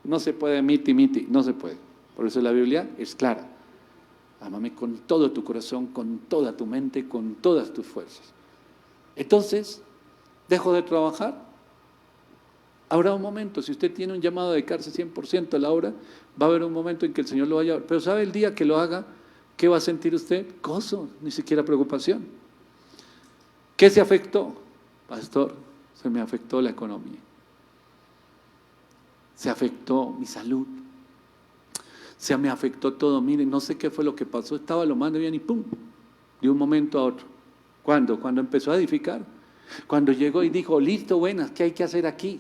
No se puede miti, no se puede. Por eso la Biblia es clara. Ámame con todo tu corazón, con toda tu mente, con todas tus fuerzas. Entonces, dejo de trabajar. Habrá un momento, si usted tiene un llamado a dedicarse 100% a la obra, va a haber un momento en que el Señor lo vaya a llevar. Pero ¿sabe el día que lo haga? ¿Qué va a sentir usted? Gozo, ni siquiera preocupación. ¿Qué se afectó? Pastor, se me afectó la economía. Se afectó mi salud. Se me afectó todo. Miren, no sé qué fue lo que pasó. Estaba lo más de bien y ¡pum! De un momento a otro. ¿Cuándo? Cuando empezó a edificar. Cuando llegó y dijo, listo, buenas, ¿qué hay que hacer aquí?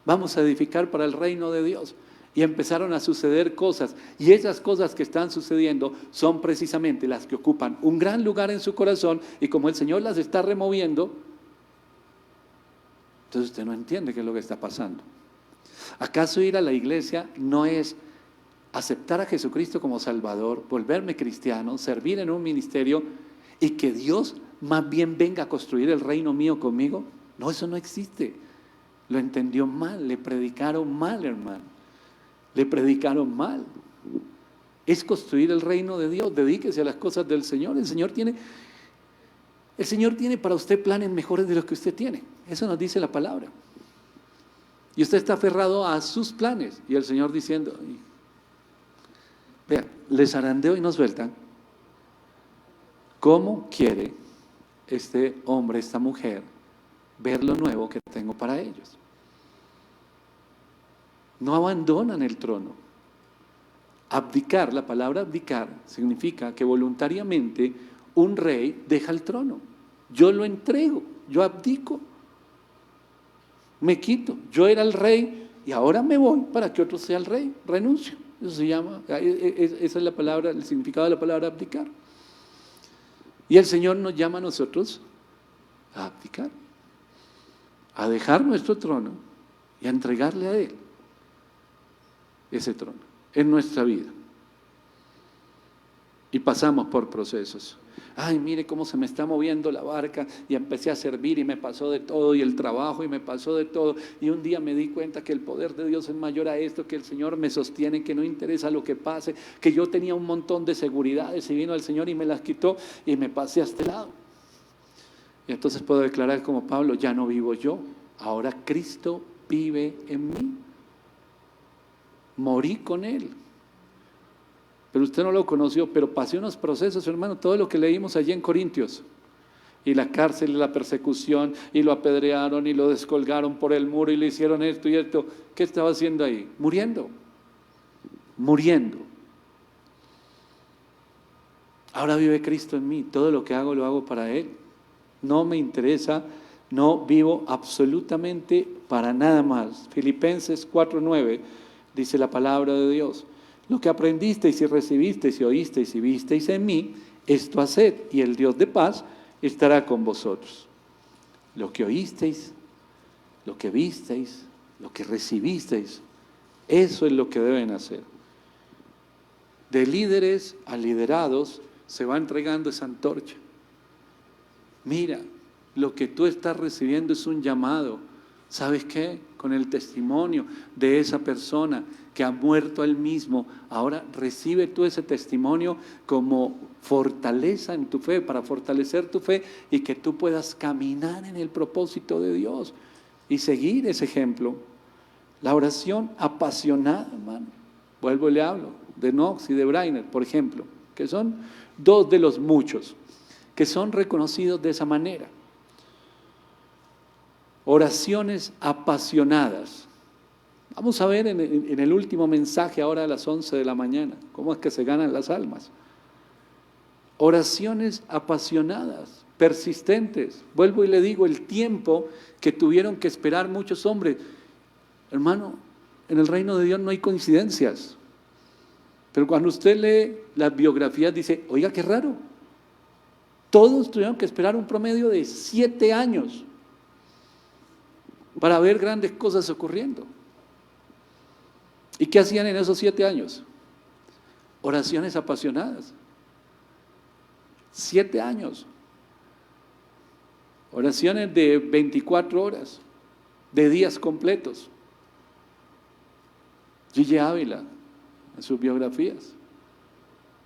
Vamos a edificar para el reino de Dios. Y empezaron a suceder cosas. Y esas cosas que están sucediendo son precisamente las que ocupan un gran lugar en su corazón. Y como el Señor las está removiendo, entonces usted no entiende qué es lo que está pasando. ¿Acaso ir a la iglesia no es aceptar a Jesucristo como Salvador, volverme cristiano, servir en un ministerio y que Dios más bien venga a construir el reino mío conmigo? No, eso no existe. Lo entendió mal, le predicaron mal, hermano. Le predicaron mal. Es construir el reino de Dios, dedíquese a las cosas del Señor. El Señor tiene para usted planes mejores de los que usted tiene. Eso nos dice la palabra. Y usted está aferrado a sus planes. Y el Señor diciendo, vea, les zarandeo y no sueltan. ¿Cómo quiere este hombre, esta mujer, ver lo nuevo que tengo para ellos? No abandonan el trono. Abdicar, la palabra abdicar significa que voluntariamente un rey deja el trono. Yo lo entrego, yo abdico, me quito. Yo era el rey y ahora me voy para que otro sea el rey. Renuncio. Eso se llama, esa es la palabra, el significado de la palabra abdicar. Y el Señor nos llama a nosotros a abdicar, a dejar nuestro trono y a entregarle a Él ese trono en nuestra vida. Y pasamos por procesos. Ay, mire cómo se me está moviendo la barca, y empecé a servir y me pasó de todo, y el trabajo y me pasó de todo, y un día me di cuenta que el poder de Dios es mayor a esto, que el Señor me sostiene, que no interesa lo que pase, que yo tenía un montón de seguridades y vino el Señor y me las quitó y me pasé a este lado. Y entonces puedo declarar como Pablo, ya no vivo yo, ahora Cristo vive en mí. Morí con Él. Pero usted no lo conoció, pero pasé unos procesos, hermano, todo lo que leímos allí en Corintios. Y la cárcel y la persecución, y lo apedrearon y lo descolgaron por el muro y le hicieron esto y esto. ¿Qué estaba haciendo ahí? Muriendo. Ahora vive Cristo en mí, todo lo que hago lo hago para Él. No me interesa, no vivo absolutamente para nada más. Filipenses 4:9 dice la palabra de Dios. Lo que aprendisteis y recibisteis y oísteis y visteis en mí, esto haced, y el Dios de paz estará con vosotros. Lo que oísteis, lo que visteis, lo que recibisteis, eso es lo que deben hacer. De líderes a liderados se va entregando esa antorcha. Mira, lo que tú estás recibiendo es un llamado. ¿Sabes qué? Con el testimonio de esa persona que ha muerto él mismo, ahora recibe tú ese testimonio como fortaleza en tu fe, para fortalecer tu fe y que tú puedas caminar en el propósito de Dios y seguir ese ejemplo. La oración apasionada, hermano. Vuelvo y le hablo de Knox y de Brainer, por ejemplo, que son dos de los muchos que son reconocidos de esa manera. Oraciones apasionadas. Vamos a ver en el último mensaje ahora a las 11 de la mañana, cómo es que se ganan las almas. Oraciones apasionadas, persistentes. Vuelvo y le digo, el tiempo que tuvieron que esperar muchos hombres. Hermano, en el reino de Dios no hay coincidencias. Pero cuando usted lee las biografías dice, oiga, qué raro. Todos tuvieron que esperar un promedio de 7 años para ver grandes cosas ocurriendo. ¿Y qué hacían en esos 7 años? Oraciones apasionadas. 7 años. Oraciones de 24 horas, de días completos. Gigi Ávila, en sus biografías.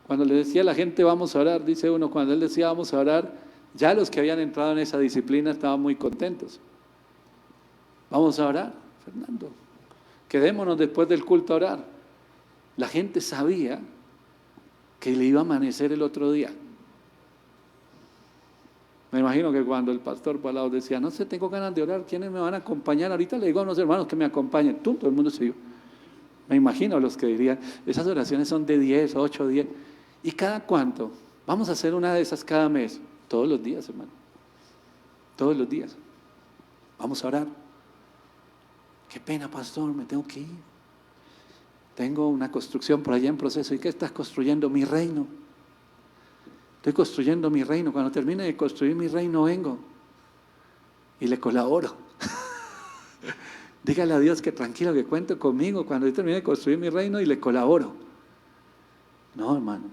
Cuando le decía a la gente vamos a orar, dice uno, cuando él decía vamos a orar, ya los que habían entrado en esa disciplina estaban muy contentos. Vamos a orar, Fernando. Quedémonos después del culto a orar. La gente sabía que le iba a amanecer el otro día. Me imagino que cuando el pastor Palau decía, no sé, tengo ganas de orar, ¿quiénes me van a acompañar? Ahorita le digo a unos hermanos que me acompañen. Todo el mundo se dio. Me imagino los que dirían, esas oraciones son de 10, 8, 10. ¿Y cada cuánto? Vamos a hacer una de esas cada mes. Todos los días, hermano. Todos los días. Vamos a orar. Qué pena, pastor, me tengo que ir. Tengo una construcción por allá en proceso. ¿Y qué estás construyendo? Mi reino. Estoy construyendo mi reino. Cuando termine de construir mi reino, vengo y le colaboro. Dígale a Dios que tranquilo, que cuente conmigo cuando yo termine de construir mi reino y le colaboro. No, hermano.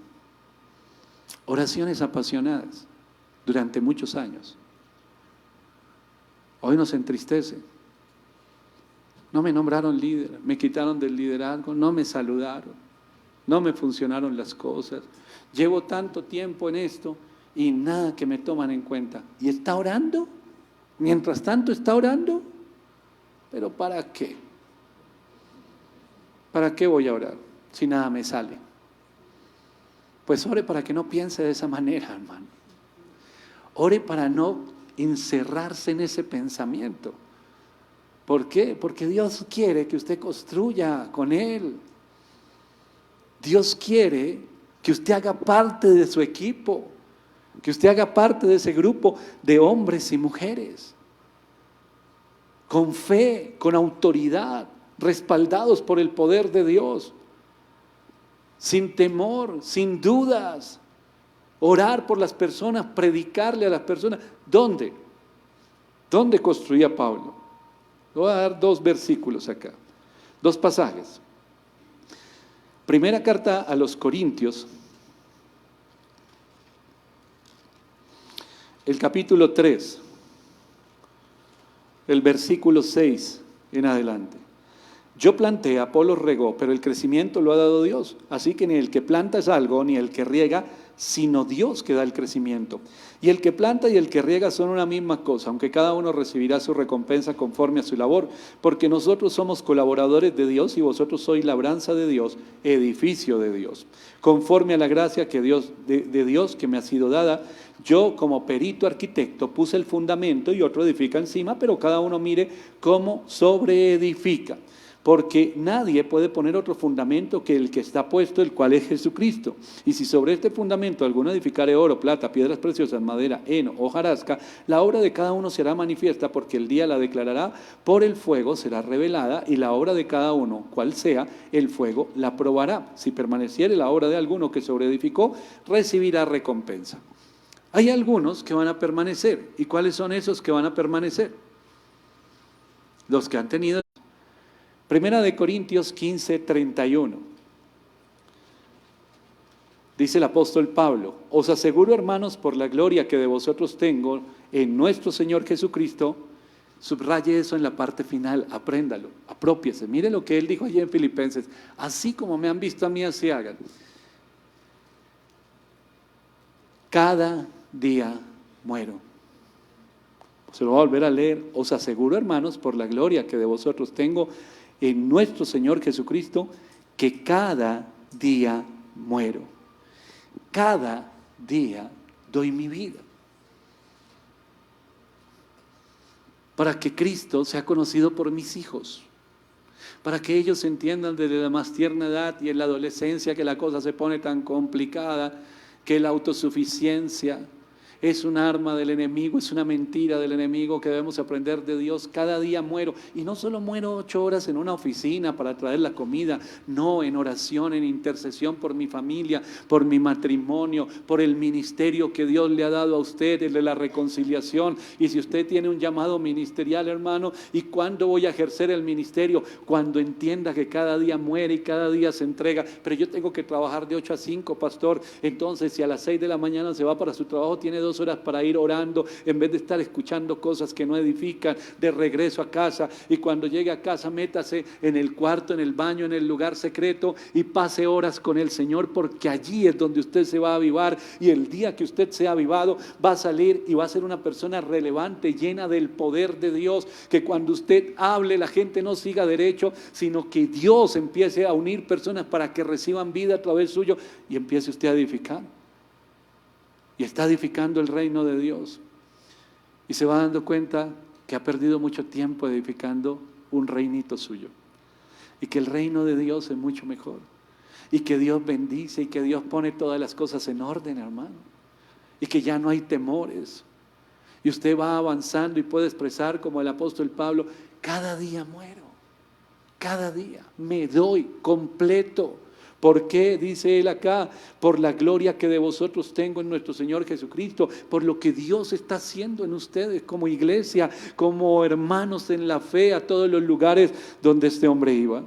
Oraciones apasionadas durante muchos años. Hoy nos entristece. No me nombraron líder, me quitaron del liderazgo, no me saludaron, no me funcionaron las cosas. Llevo tanto tiempo en esto y nada que me toman en cuenta. ¿Y está orando? Mientras tanto está orando. ¿Pero para qué? ¿Para qué voy a orar si nada me sale? Pues ore para que no piense de esa manera, hermano. Ore para no encerrarse en ese pensamiento. ¿Por qué? Porque Dios quiere que usted construya con Él. Dios quiere que usted haga parte de su equipo, que usted haga parte de ese grupo de hombres y mujeres, con fe, con autoridad, respaldados por el poder de Dios, sin temor, sin dudas, orar por las personas, predicarle a las personas. ¿Dónde? ¿Dónde construía Pablo? Le voy a dar 2 versículos acá, 2 pasajes. Primera carta a los Corintios, el capítulo 3, el versículo 6 en adelante. Yo planté, Apolo regó, pero el crecimiento lo ha dado Dios. Así que ni el que planta es algo, ni el que riega, sino Dios que da el crecimiento. Y el que planta y el que riega son una misma cosa, aunque cada uno recibirá su recompensa conforme a su labor, porque nosotros somos colaboradores de Dios y vosotros sois labranza de Dios, edificio de Dios. Conforme a la gracia que de Dios que me ha sido dada, yo como perito arquitecto puse el fundamento y otro edifica encima, pero cada uno mire cómo sobreedifica. Porque nadie puede poner otro fundamento que el que está puesto, el cual es Jesucristo. Y si sobre este fundamento alguno edificare oro, plata, piedras preciosas, madera, heno, hojarasca, la obra de cada uno será manifiesta, porque el día la declarará, por el fuego será revelada, y la obra de cada uno, cual sea, el fuego la probará. Si permaneciere la obra de alguno que sobreedificó, recibirá recompensa. Hay algunos que van a permanecer. ¿Y cuáles son esos que van a permanecer? Los que han tenido. Primera de Corintios 15, 31. Dice el apóstol Pablo, os aseguro, hermanos, por la gloria que de vosotros tengo en nuestro Señor Jesucristo, subraye eso en la parte final, apréndalo, apropiese. Mire lo que él dijo allí en Filipenses, así como me han visto a mí, así hagan. Cada día muero. Se lo voy a volver a leer. Os aseguro, hermanos, por la gloria que de vosotros tengo en nuestro Señor Jesucristo, que cada día muero. Cada día doy mi vida. Para que Cristo sea conocido por mis hijos. Para que ellos entiendan desde la más tierna edad y en la adolescencia que la cosa se pone tan complicada, que la autosuficiencia es un arma del enemigo, es una mentira del enemigo que debemos aprender de Dios. Cada día muero, y no solo muero 8 horas en una oficina para traer la comida, no, en oración, en intercesión por mi familia, por mi matrimonio, por el ministerio que Dios le ha dado a usted, el de la reconciliación. Y si usted tiene un llamado ministerial, hermano, ¿y cuándo voy a ejercer el ministerio? Cuando entienda que cada día muere y cada día se entrega. Pero yo tengo que trabajar de 8 a 5, pastor. Entonces, si a las 6 de la mañana se va para su trabajo, tiene 2 horas para ir orando, en vez de estar escuchando cosas que no edifican, de regreso a casa. Y cuando llegue a casa, métase en el cuarto, en el baño, en el lugar secreto y pase horas con el Señor, porque allí es donde usted se va a avivar, y el día que usted sea avivado va a salir y va a ser una persona relevante, llena del poder de Dios, que cuando usted hable la gente no siga derecho, sino que Dios empiece a unir personas para que reciban vida a través suyo y empiece usted a edificar. Y está edificando el reino de Dios. Y se va dando cuenta que ha perdido mucho tiempo edificando un reinito suyo. Y que el reino de Dios es mucho mejor. Y que Dios bendice y que Dios pone todas las cosas en orden, hermano. Y que ya no hay temores. Y usted va avanzando y puede expresar como el apóstol Pablo: cada día muero. Cada día me doy completo. ¿Por qué? Dice él acá: por la gloria que de vosotros tengo en nuestro Señor Jesucristo, por lo que Dios está haciendo en ustedes como iglesia, como hermanos en la fe, a todos los lugares donde este hombre iba.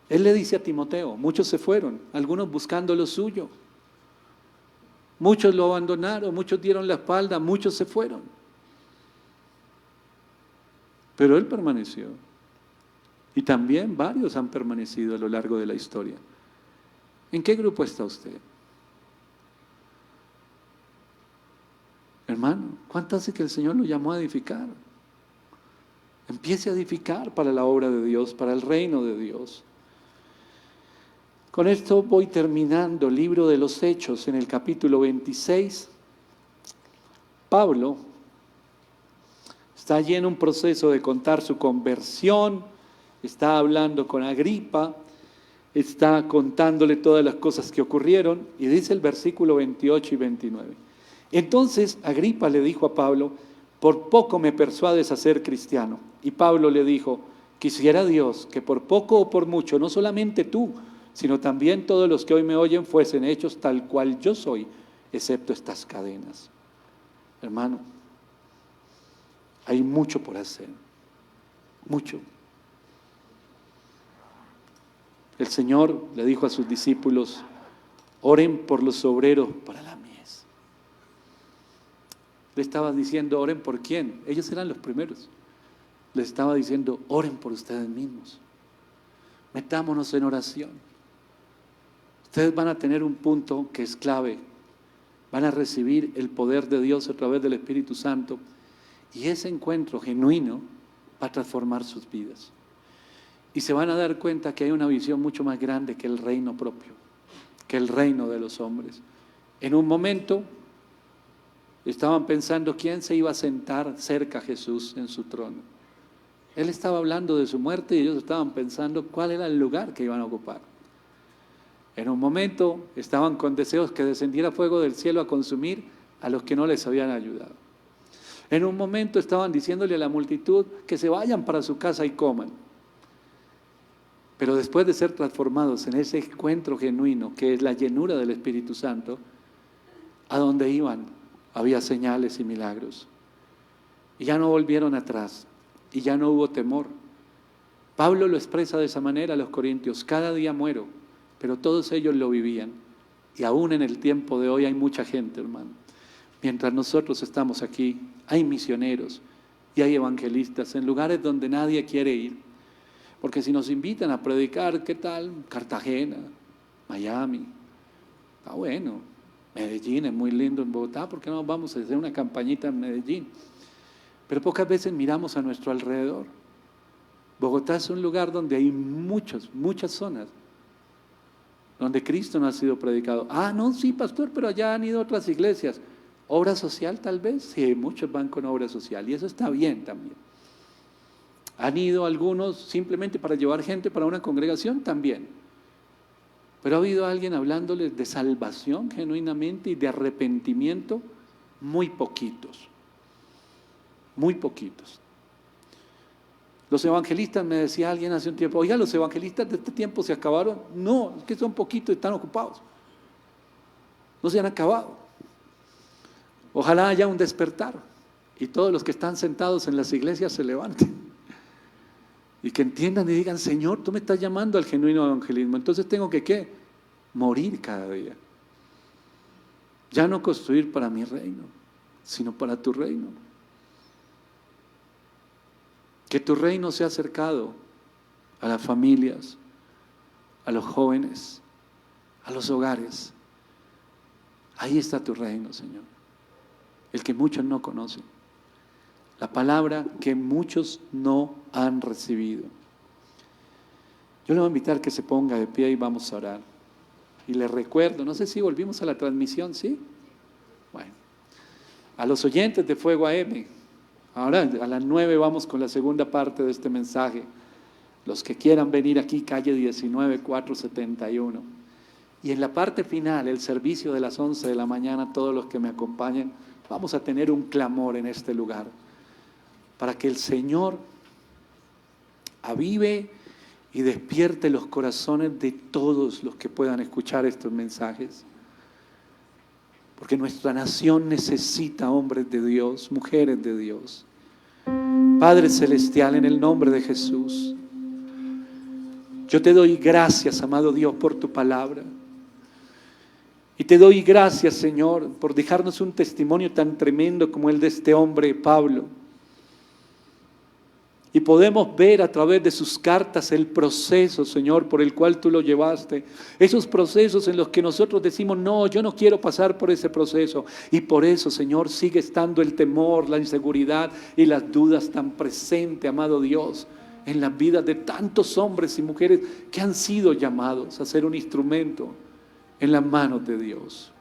Él le dice a Timoteo: muchos se fueron, algunos buscando lo suyo, muchos lo abandonaron, muchos dieron la espalda, muchos se fueron, pero él permaneció. Y también varios han permanecido a lo largo de la historia. ¿En qué grupo está usted? Hermano, ¿cuánto hace que el Señor lo llamó a edificar? Empiece a edificar para la obra de Dios, para el reino de Dios. Con esto voy terminando. Libro de los Hechos, en el capítulo 26. Pablo está allí en un proceso de contar su conversión. Está hablando con Agripa, está contándole todas las cosas que ocurrieron, y dice el versículo 28 y 29. Entonces Agripa le dijo a Pablo: por poco me persuades a ser cristiano. Y Pablo le dijo: quisiera Dios que por poco o por mucho, no solamente tú, sino también todos los que hoy me oyen, fuesen hechos tal cual yo soy, excepto estas cadenas. Hermano, hay mucho por hacer, mucho. El Señor le dijo a sus discípulos: oren por los obreros para la mies. Le estaba diciendo: oren por quién. Ellos eran los primeros. Les estaba diciendo: oren por ustedes mismos. Metámonos en oración. Ustedes van a tener un punto que es clave. Van a recibir el poder de Dios a través del Espíritu Santo, y ese encuentro genuino va a transformar sus vidas. Y se van a dar cuenta que hay una visión mucho más grande que el reino propio, que el reino de los hombres. En un momento estaban pensando quién se iba a sentar cerca a Jesús en su trono. Él estaba hablando de su muerte y ellos estaban pensando cuál era el lugar que iban a ocupar. En un momento estaban con deseos que descendiera fuego del cielo a consumir a los que no les habían ayudado. En un momento estaban diciéndole a la multitud que se vayan para su casa y coman. Pero después de ser transformados en ese encuentro genuino, que es la llenura del Espíritu Santo, a donde iban había señales y milagros. Y ya no volvieron atrás, y ya no hubo temor. Pablo lo expresa de esa manera a los corintios: cada día muero, pero todos ellos lo vivían. Y aún en el tiempo de hoy hay mucha gente, hermano. Mientras nosotros estamos aquí, hay misioneros y hay evangelistas en lugares donde nadie quiere ir. Porque si nos invitan a predicar, ¿qué tal? Cartagena, Miami, está bueno. Medellín es muy lindo en Bogotá, ¿por qué no vamos a hacer una campañita en Medellín? Pero pocas veces miramos a nuestro alrededor. Bogotá es un lugar donde hay muchas zonas donde Cristo no ha sido predicado. Ah, no, sí, pastor, pero allá han ido otras iglesias. ¿Obra social tal vez? Sí, muchos van con obra social y eso está bien también. ¿Han ido algunos simplemente para llevar gente para una congregación? También. Pero ¿ha habido alguien hablándoles de salvación genuinamente y de arrepentimiento? Muy poquitos. Muy poquitos. Los evangelistas, me decía alguien hace un tiempo, oiga, los evangelistas de este tiempo se acabaron. No, es que son poquitos y están ocupados. No se han acabado. Ojalá haya un despertar y todos los que están sentados en las iglesias se levanten y que entiendan y digan, Señor, tú me estás llamando al genuino evangelismo, entonces tengo que ¿qué? Morir cada día. Ya no construir para mi reino, sino para tu reino. Que tu reino sea acercado a las familias, a los jóvenes, a los hogares. Ahí está tu reino, Señor. El que muchos no conocen. La palabra que muchos no han recibido. Yo le voy a invitar que se ponga de pie y vamos a orar. Y le recuerdo, no sé si volvimos a la transmisión, ¿sí? Bueno, a los oyentes de Fuego AM, ahora a las 9 vamos con la segunda parte de este mensaje. Los que quieran venir aquí, calle 19, 471. Y en la parte final, el servicio de las 11 de la mañana, todos los que me acompañen, vamos a tener un clamor en este lugar para que el Señor avive y despierte los corazones de todos los que puedan escuchar estos mensajes. Porque nuestra nación necesita hombres de Dios, mujeres de Dios. Padre Celestial, en el nombre de Jesús, yo te doy gracias, amado Dios, por tu palabra. Y te doy gracias, Señor, por dejarnos un testimonio tan tremendo como el de este hombre, Pablo. Y podemos ver a través de sus cartas el proceso, Señor, por el cual tú lo llevaste. Esos procesos en los que nosotros decimos, no, yo no quiero pasar por ese proceso. Y por eso, Señor, sigue estando el temor, la inseguridad y las dudas tan presentes, amado Dios, en las vidas de tantos hombres y mujeres que han sido llamados a ser un instrumento en las manos de Dios.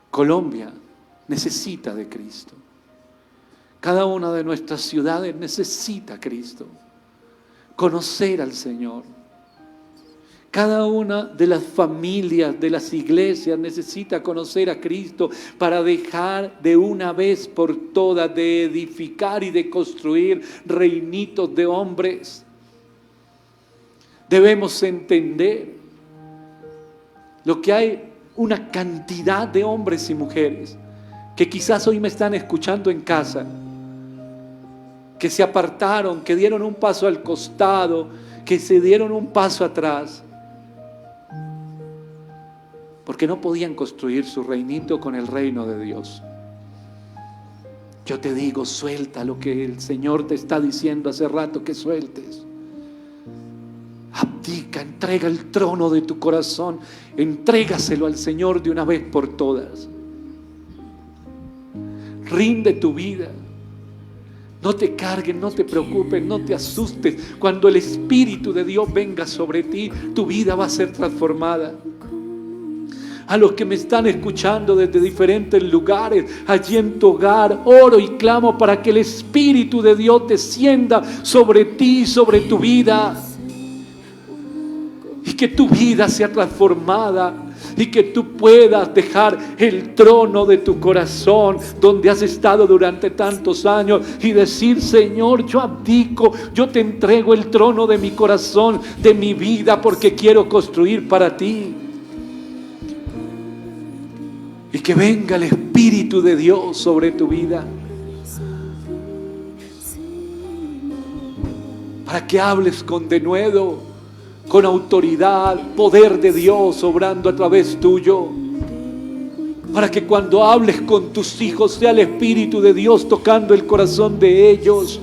Colombia necesita de Cristo. Cada una de nuestras ciudades necesita a Cristo, conocer al Señor. Cada una de las familias, de las iglesias necesita conocer a Cristo para dejar de una vez por todas de edificar y de construir reinitos de hombres. Debemos entender lo que hay una cantidad de hombres y mujeres que quizás hoy me están escuchando en casa, que se apartaron, que dieron un paso al costado, que se dieron un paso atrás, porque no podían construir su reinito con el reino de Dios. Yo te digo, suelta lo que el Señor te está diciendo hace rato que sueltes. Abdica, entrega el trono de tu corazón, entrégaselo al Señor de una vez por todas. Rinde tu vida. No te cargues, no te preocupes, no te asustes. Cuando el Espíritu de Dios venga sobre ti, tu vida va a ser transformada. A los que me están escuchando desde diferentes lugares, allí en tu hogar, oro y clamo para que el Espíritu de Dios descienda sobre ti, sobre tu vida. Y que tu vida sea transformada. Y que tú puedas dejar el trono de tu corazón donde has estado durante tantos años y decir, Señor, yo abdico, yo te entrego el trono de mi corazón, de mi vida, porque quiero construir para ti. Y que venga el Espíritu de Dios sobre tu vida, para que hables con denuedo, con autoridad, poder de Dios obrando a través tuyo, para que cuando hables con tus hijos sea el Espíritu de Dios tocando el corazón de ellos,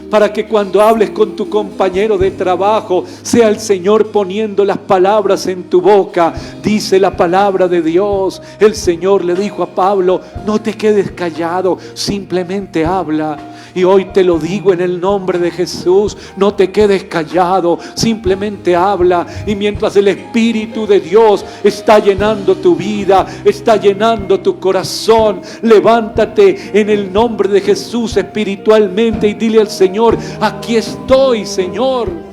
para que cuando hables con tu compañero de trabajo sea el Señor poniendo las palabras en tu boca. Dice la palabra de Dios, el Señor le dijo a Pablo, no te quedes callado, simplemente habla. Y hoy te lo digo en el nombre de Jesús, no te quedes callado, simplemente habla. Y mientras el Espíritu de Dios está llenando tu vida, está llenando tu corazón, levántate en el nombre de Jesús espiritualmente y dile al Señor: aquí estoy, Señor.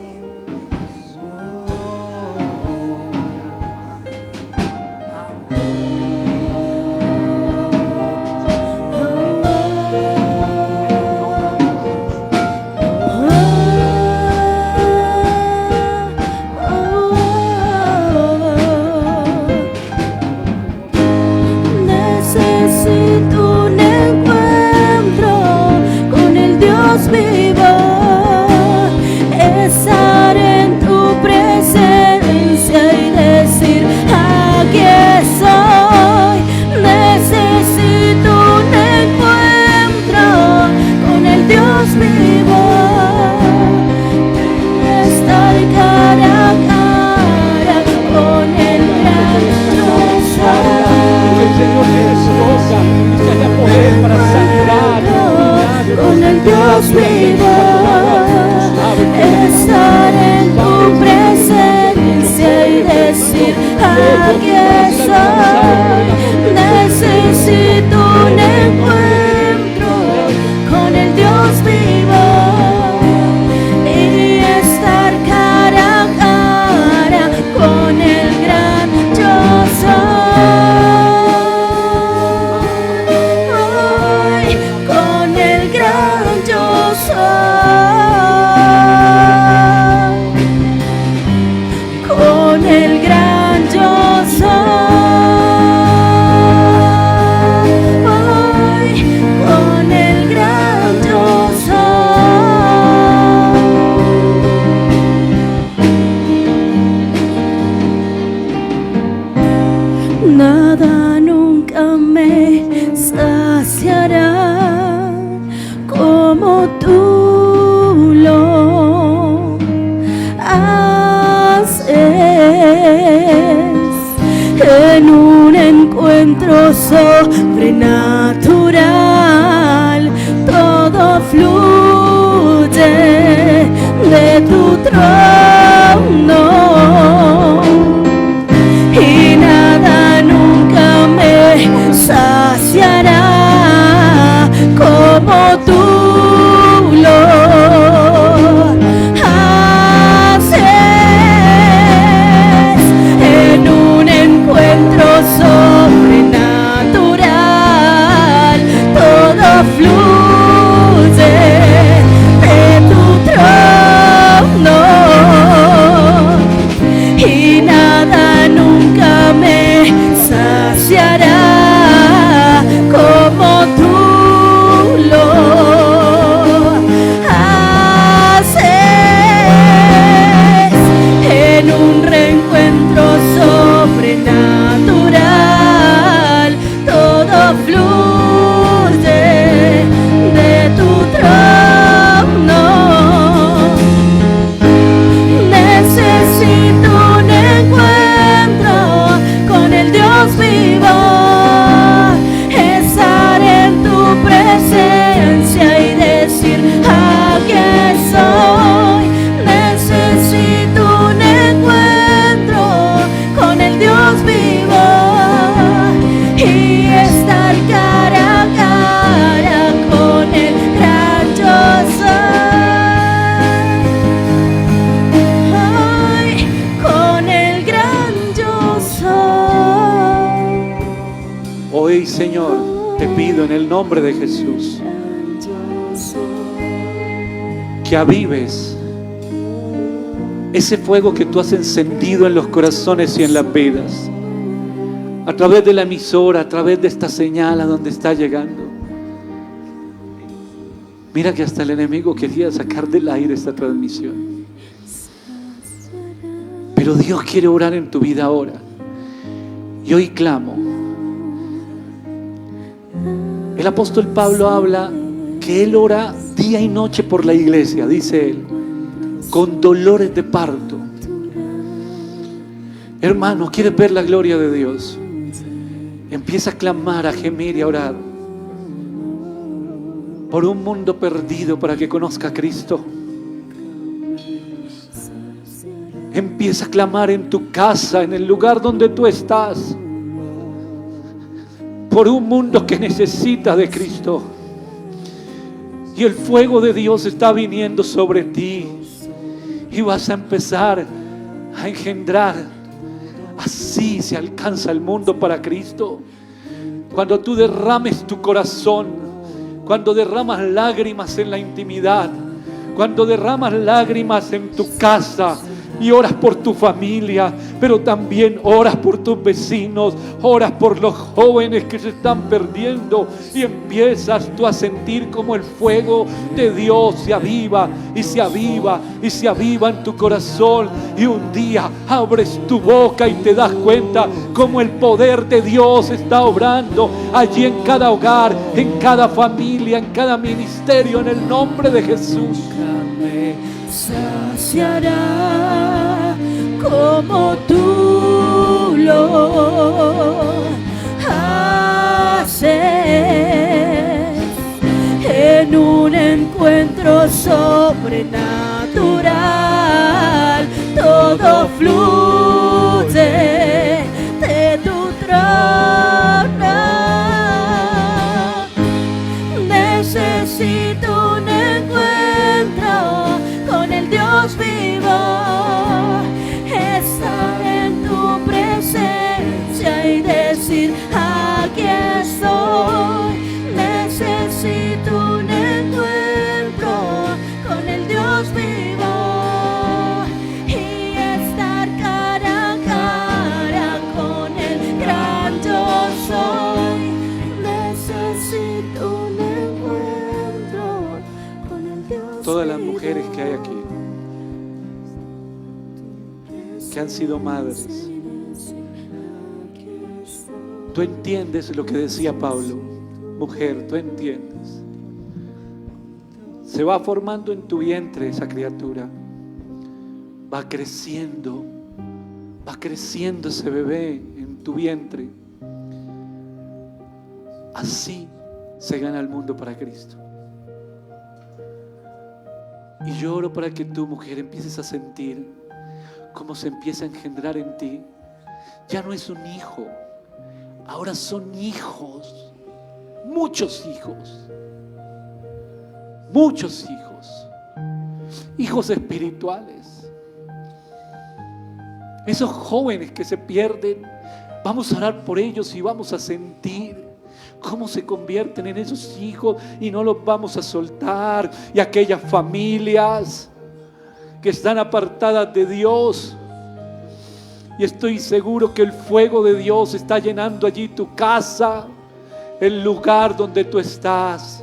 Nada nunca me saciará como tú lo haces. En un encuentro sobrenatural, todo fluye de tu trono. Y nada nunca me saciará como tú lo haces. En un encuentro sobrenatural, todo fluye de tu trono. Y nada nunca me saciará como tú lo haces. En un reencuentro sobrenatural, todo fluye de tu trono. Necesito un encuentro con el Dios vivo, estar en tu presencia y decir: aquí estoy. Necesito un encuentro con el Dios vivo y estar cara a cara con el gran yo soy. Con el gran yo soy. Hoy, Señor, te pido en el nombre de Jesús que avives ese fuego que tú has encendido en los corazones y en las vidas, a través de la emisora, a través de esta señal a donde está llegando. Mira que hasta el enemigo quería sacar del aire esta transmisión, pero Dios quiere orar en tu vida ahora. Y hoy clamo. El apóstol Pablo habla que él ora día y noche por la iglesia, dice él, con dolores de parto. Hermano, ¿quieres ver la gloria de Dios? Empieza a clamar, a gemir y a orar. por un mundo perdido para que conozca a Cristo. Empieza a clamar en tu casa, en el lugar donde tú estás, por un mundo que necesita de Cristo. Y el fuego de Dios está viniendo sobre ti. Y vas a empezar a engendrar. Así se alcanza el mundo para Cristo. Cuando tú derrames tu corazón, cuando derramas lágrimas en la intimidad, cuando derramas lágrimas en tu casa y oras por tu familia, pero también oras por tus vecinos, oras por los jóvenes que se están perdiendo, y empiezas tú a sentir como el fuego de Dios se aviva y se aviva y se aviva en tu corazón, y un día abres tu boca y te das cuenta como el poder de Dios está obrando allí en cada hogar, en cada familia, en cada ministerio, en el nombre de Jesús. Saciará como tú lo haces en un encuentro sobrenatural. Todo fluye de tu trono. Necesito un encuentro con el Dios vivo, estar en tu presencia y decir: aquí estoy. Necesito un encuentro con el Dios vivo y estar cara a cara con el gran yo soy. Necesito un encuentro con el Dios. Todas las mujeres que hay aquí, que han sido madres, tú entiendes lo que decía Pablo. Mujer, tú entiendes. Se va formando en tu vientre esa criatura, va creciendo ese bebé en tu vientre. Así se gana el mundo para Cristo. Y yo oro para que tú, mujer, empieces a sentir cómo se empieza a engendrar en ti. Ya no es un hijo, ahora son hijos. Muchos hijos. Hijos espirituales. Esos jóvenes que se pierden, vamos a orar por ellos y vamos a sentir cómo se convierten en esos hijos y no los vamos a soltar. Y aquellas familias que están apartadas de Dios, y estoy seguro que el fuego de Dios está llenando allí tu casa, el lugar donde tú estás.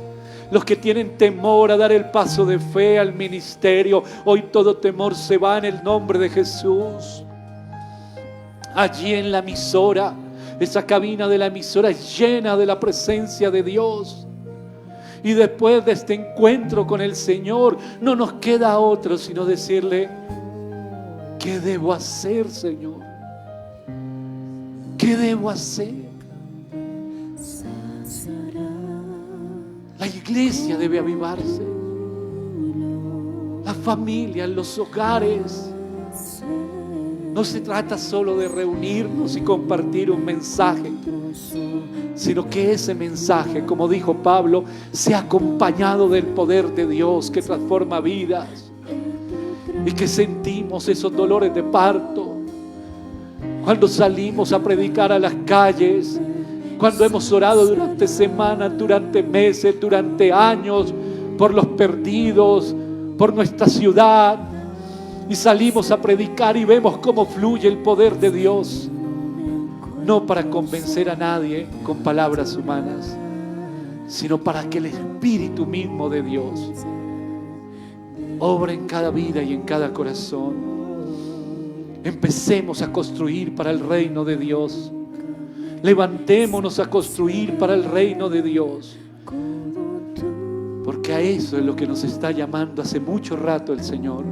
Los que tienen temor a dar el paso de fe al ministerio, hoy todo temor se va en el nombre de Jesús. Allí en la emisora, esa cabina de la emisora es llena de la presencia de Dios. Y después de este encuentro con el Señor, no nos queda otro sino decirle: ¿qué debo hacer, Señor? ¿Qué debo hacer? La iglesia debe avivarse, la familia, los hogares. No se trata solo de reunirnos y compartir un mensaje, sino que ese mensaje, como dijo Pablo, sea acompañado del poder de Dios que transforma vidas, y que sentimos esos dolores de parto cuando salimos a predicar a las calles, cuando hemos orado durante semanas, durante meses, durante años por los perdidos, por nuestra ciudad, y salimos a predicar y vemos cómo fluye el poder de Dios, no para convencer a nadie con palabras humanas, sino para que el Espíritu mismo de Dios obra en cada vida y en cada corazón. Empecemos a construir para el reino de Dios. Levantémonos a construir para el reino de Dios, porque a eso es lo que nos está llamando hace mucho rato el Señor.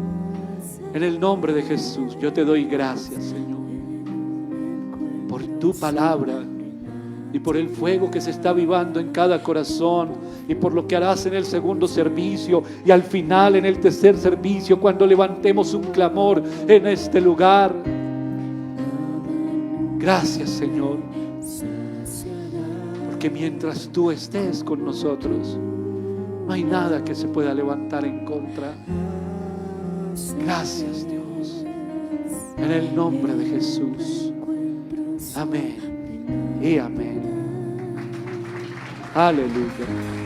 En el nombre de Jesús, yo te doy gracias, Señor, por tu palabra y por el fuego que se está avivando en cada corazón, y por lo que harás en el segundo servicio y al final en el tercer servicio, cuando levantemos un clamor en este lugar. Gracias, Señor, porque mientras tú estés con nosotros, no hay nada que se pueda levantar en contra. Gracias, Dios, en el nombre de Jesús. Amén y amén. Aleluya.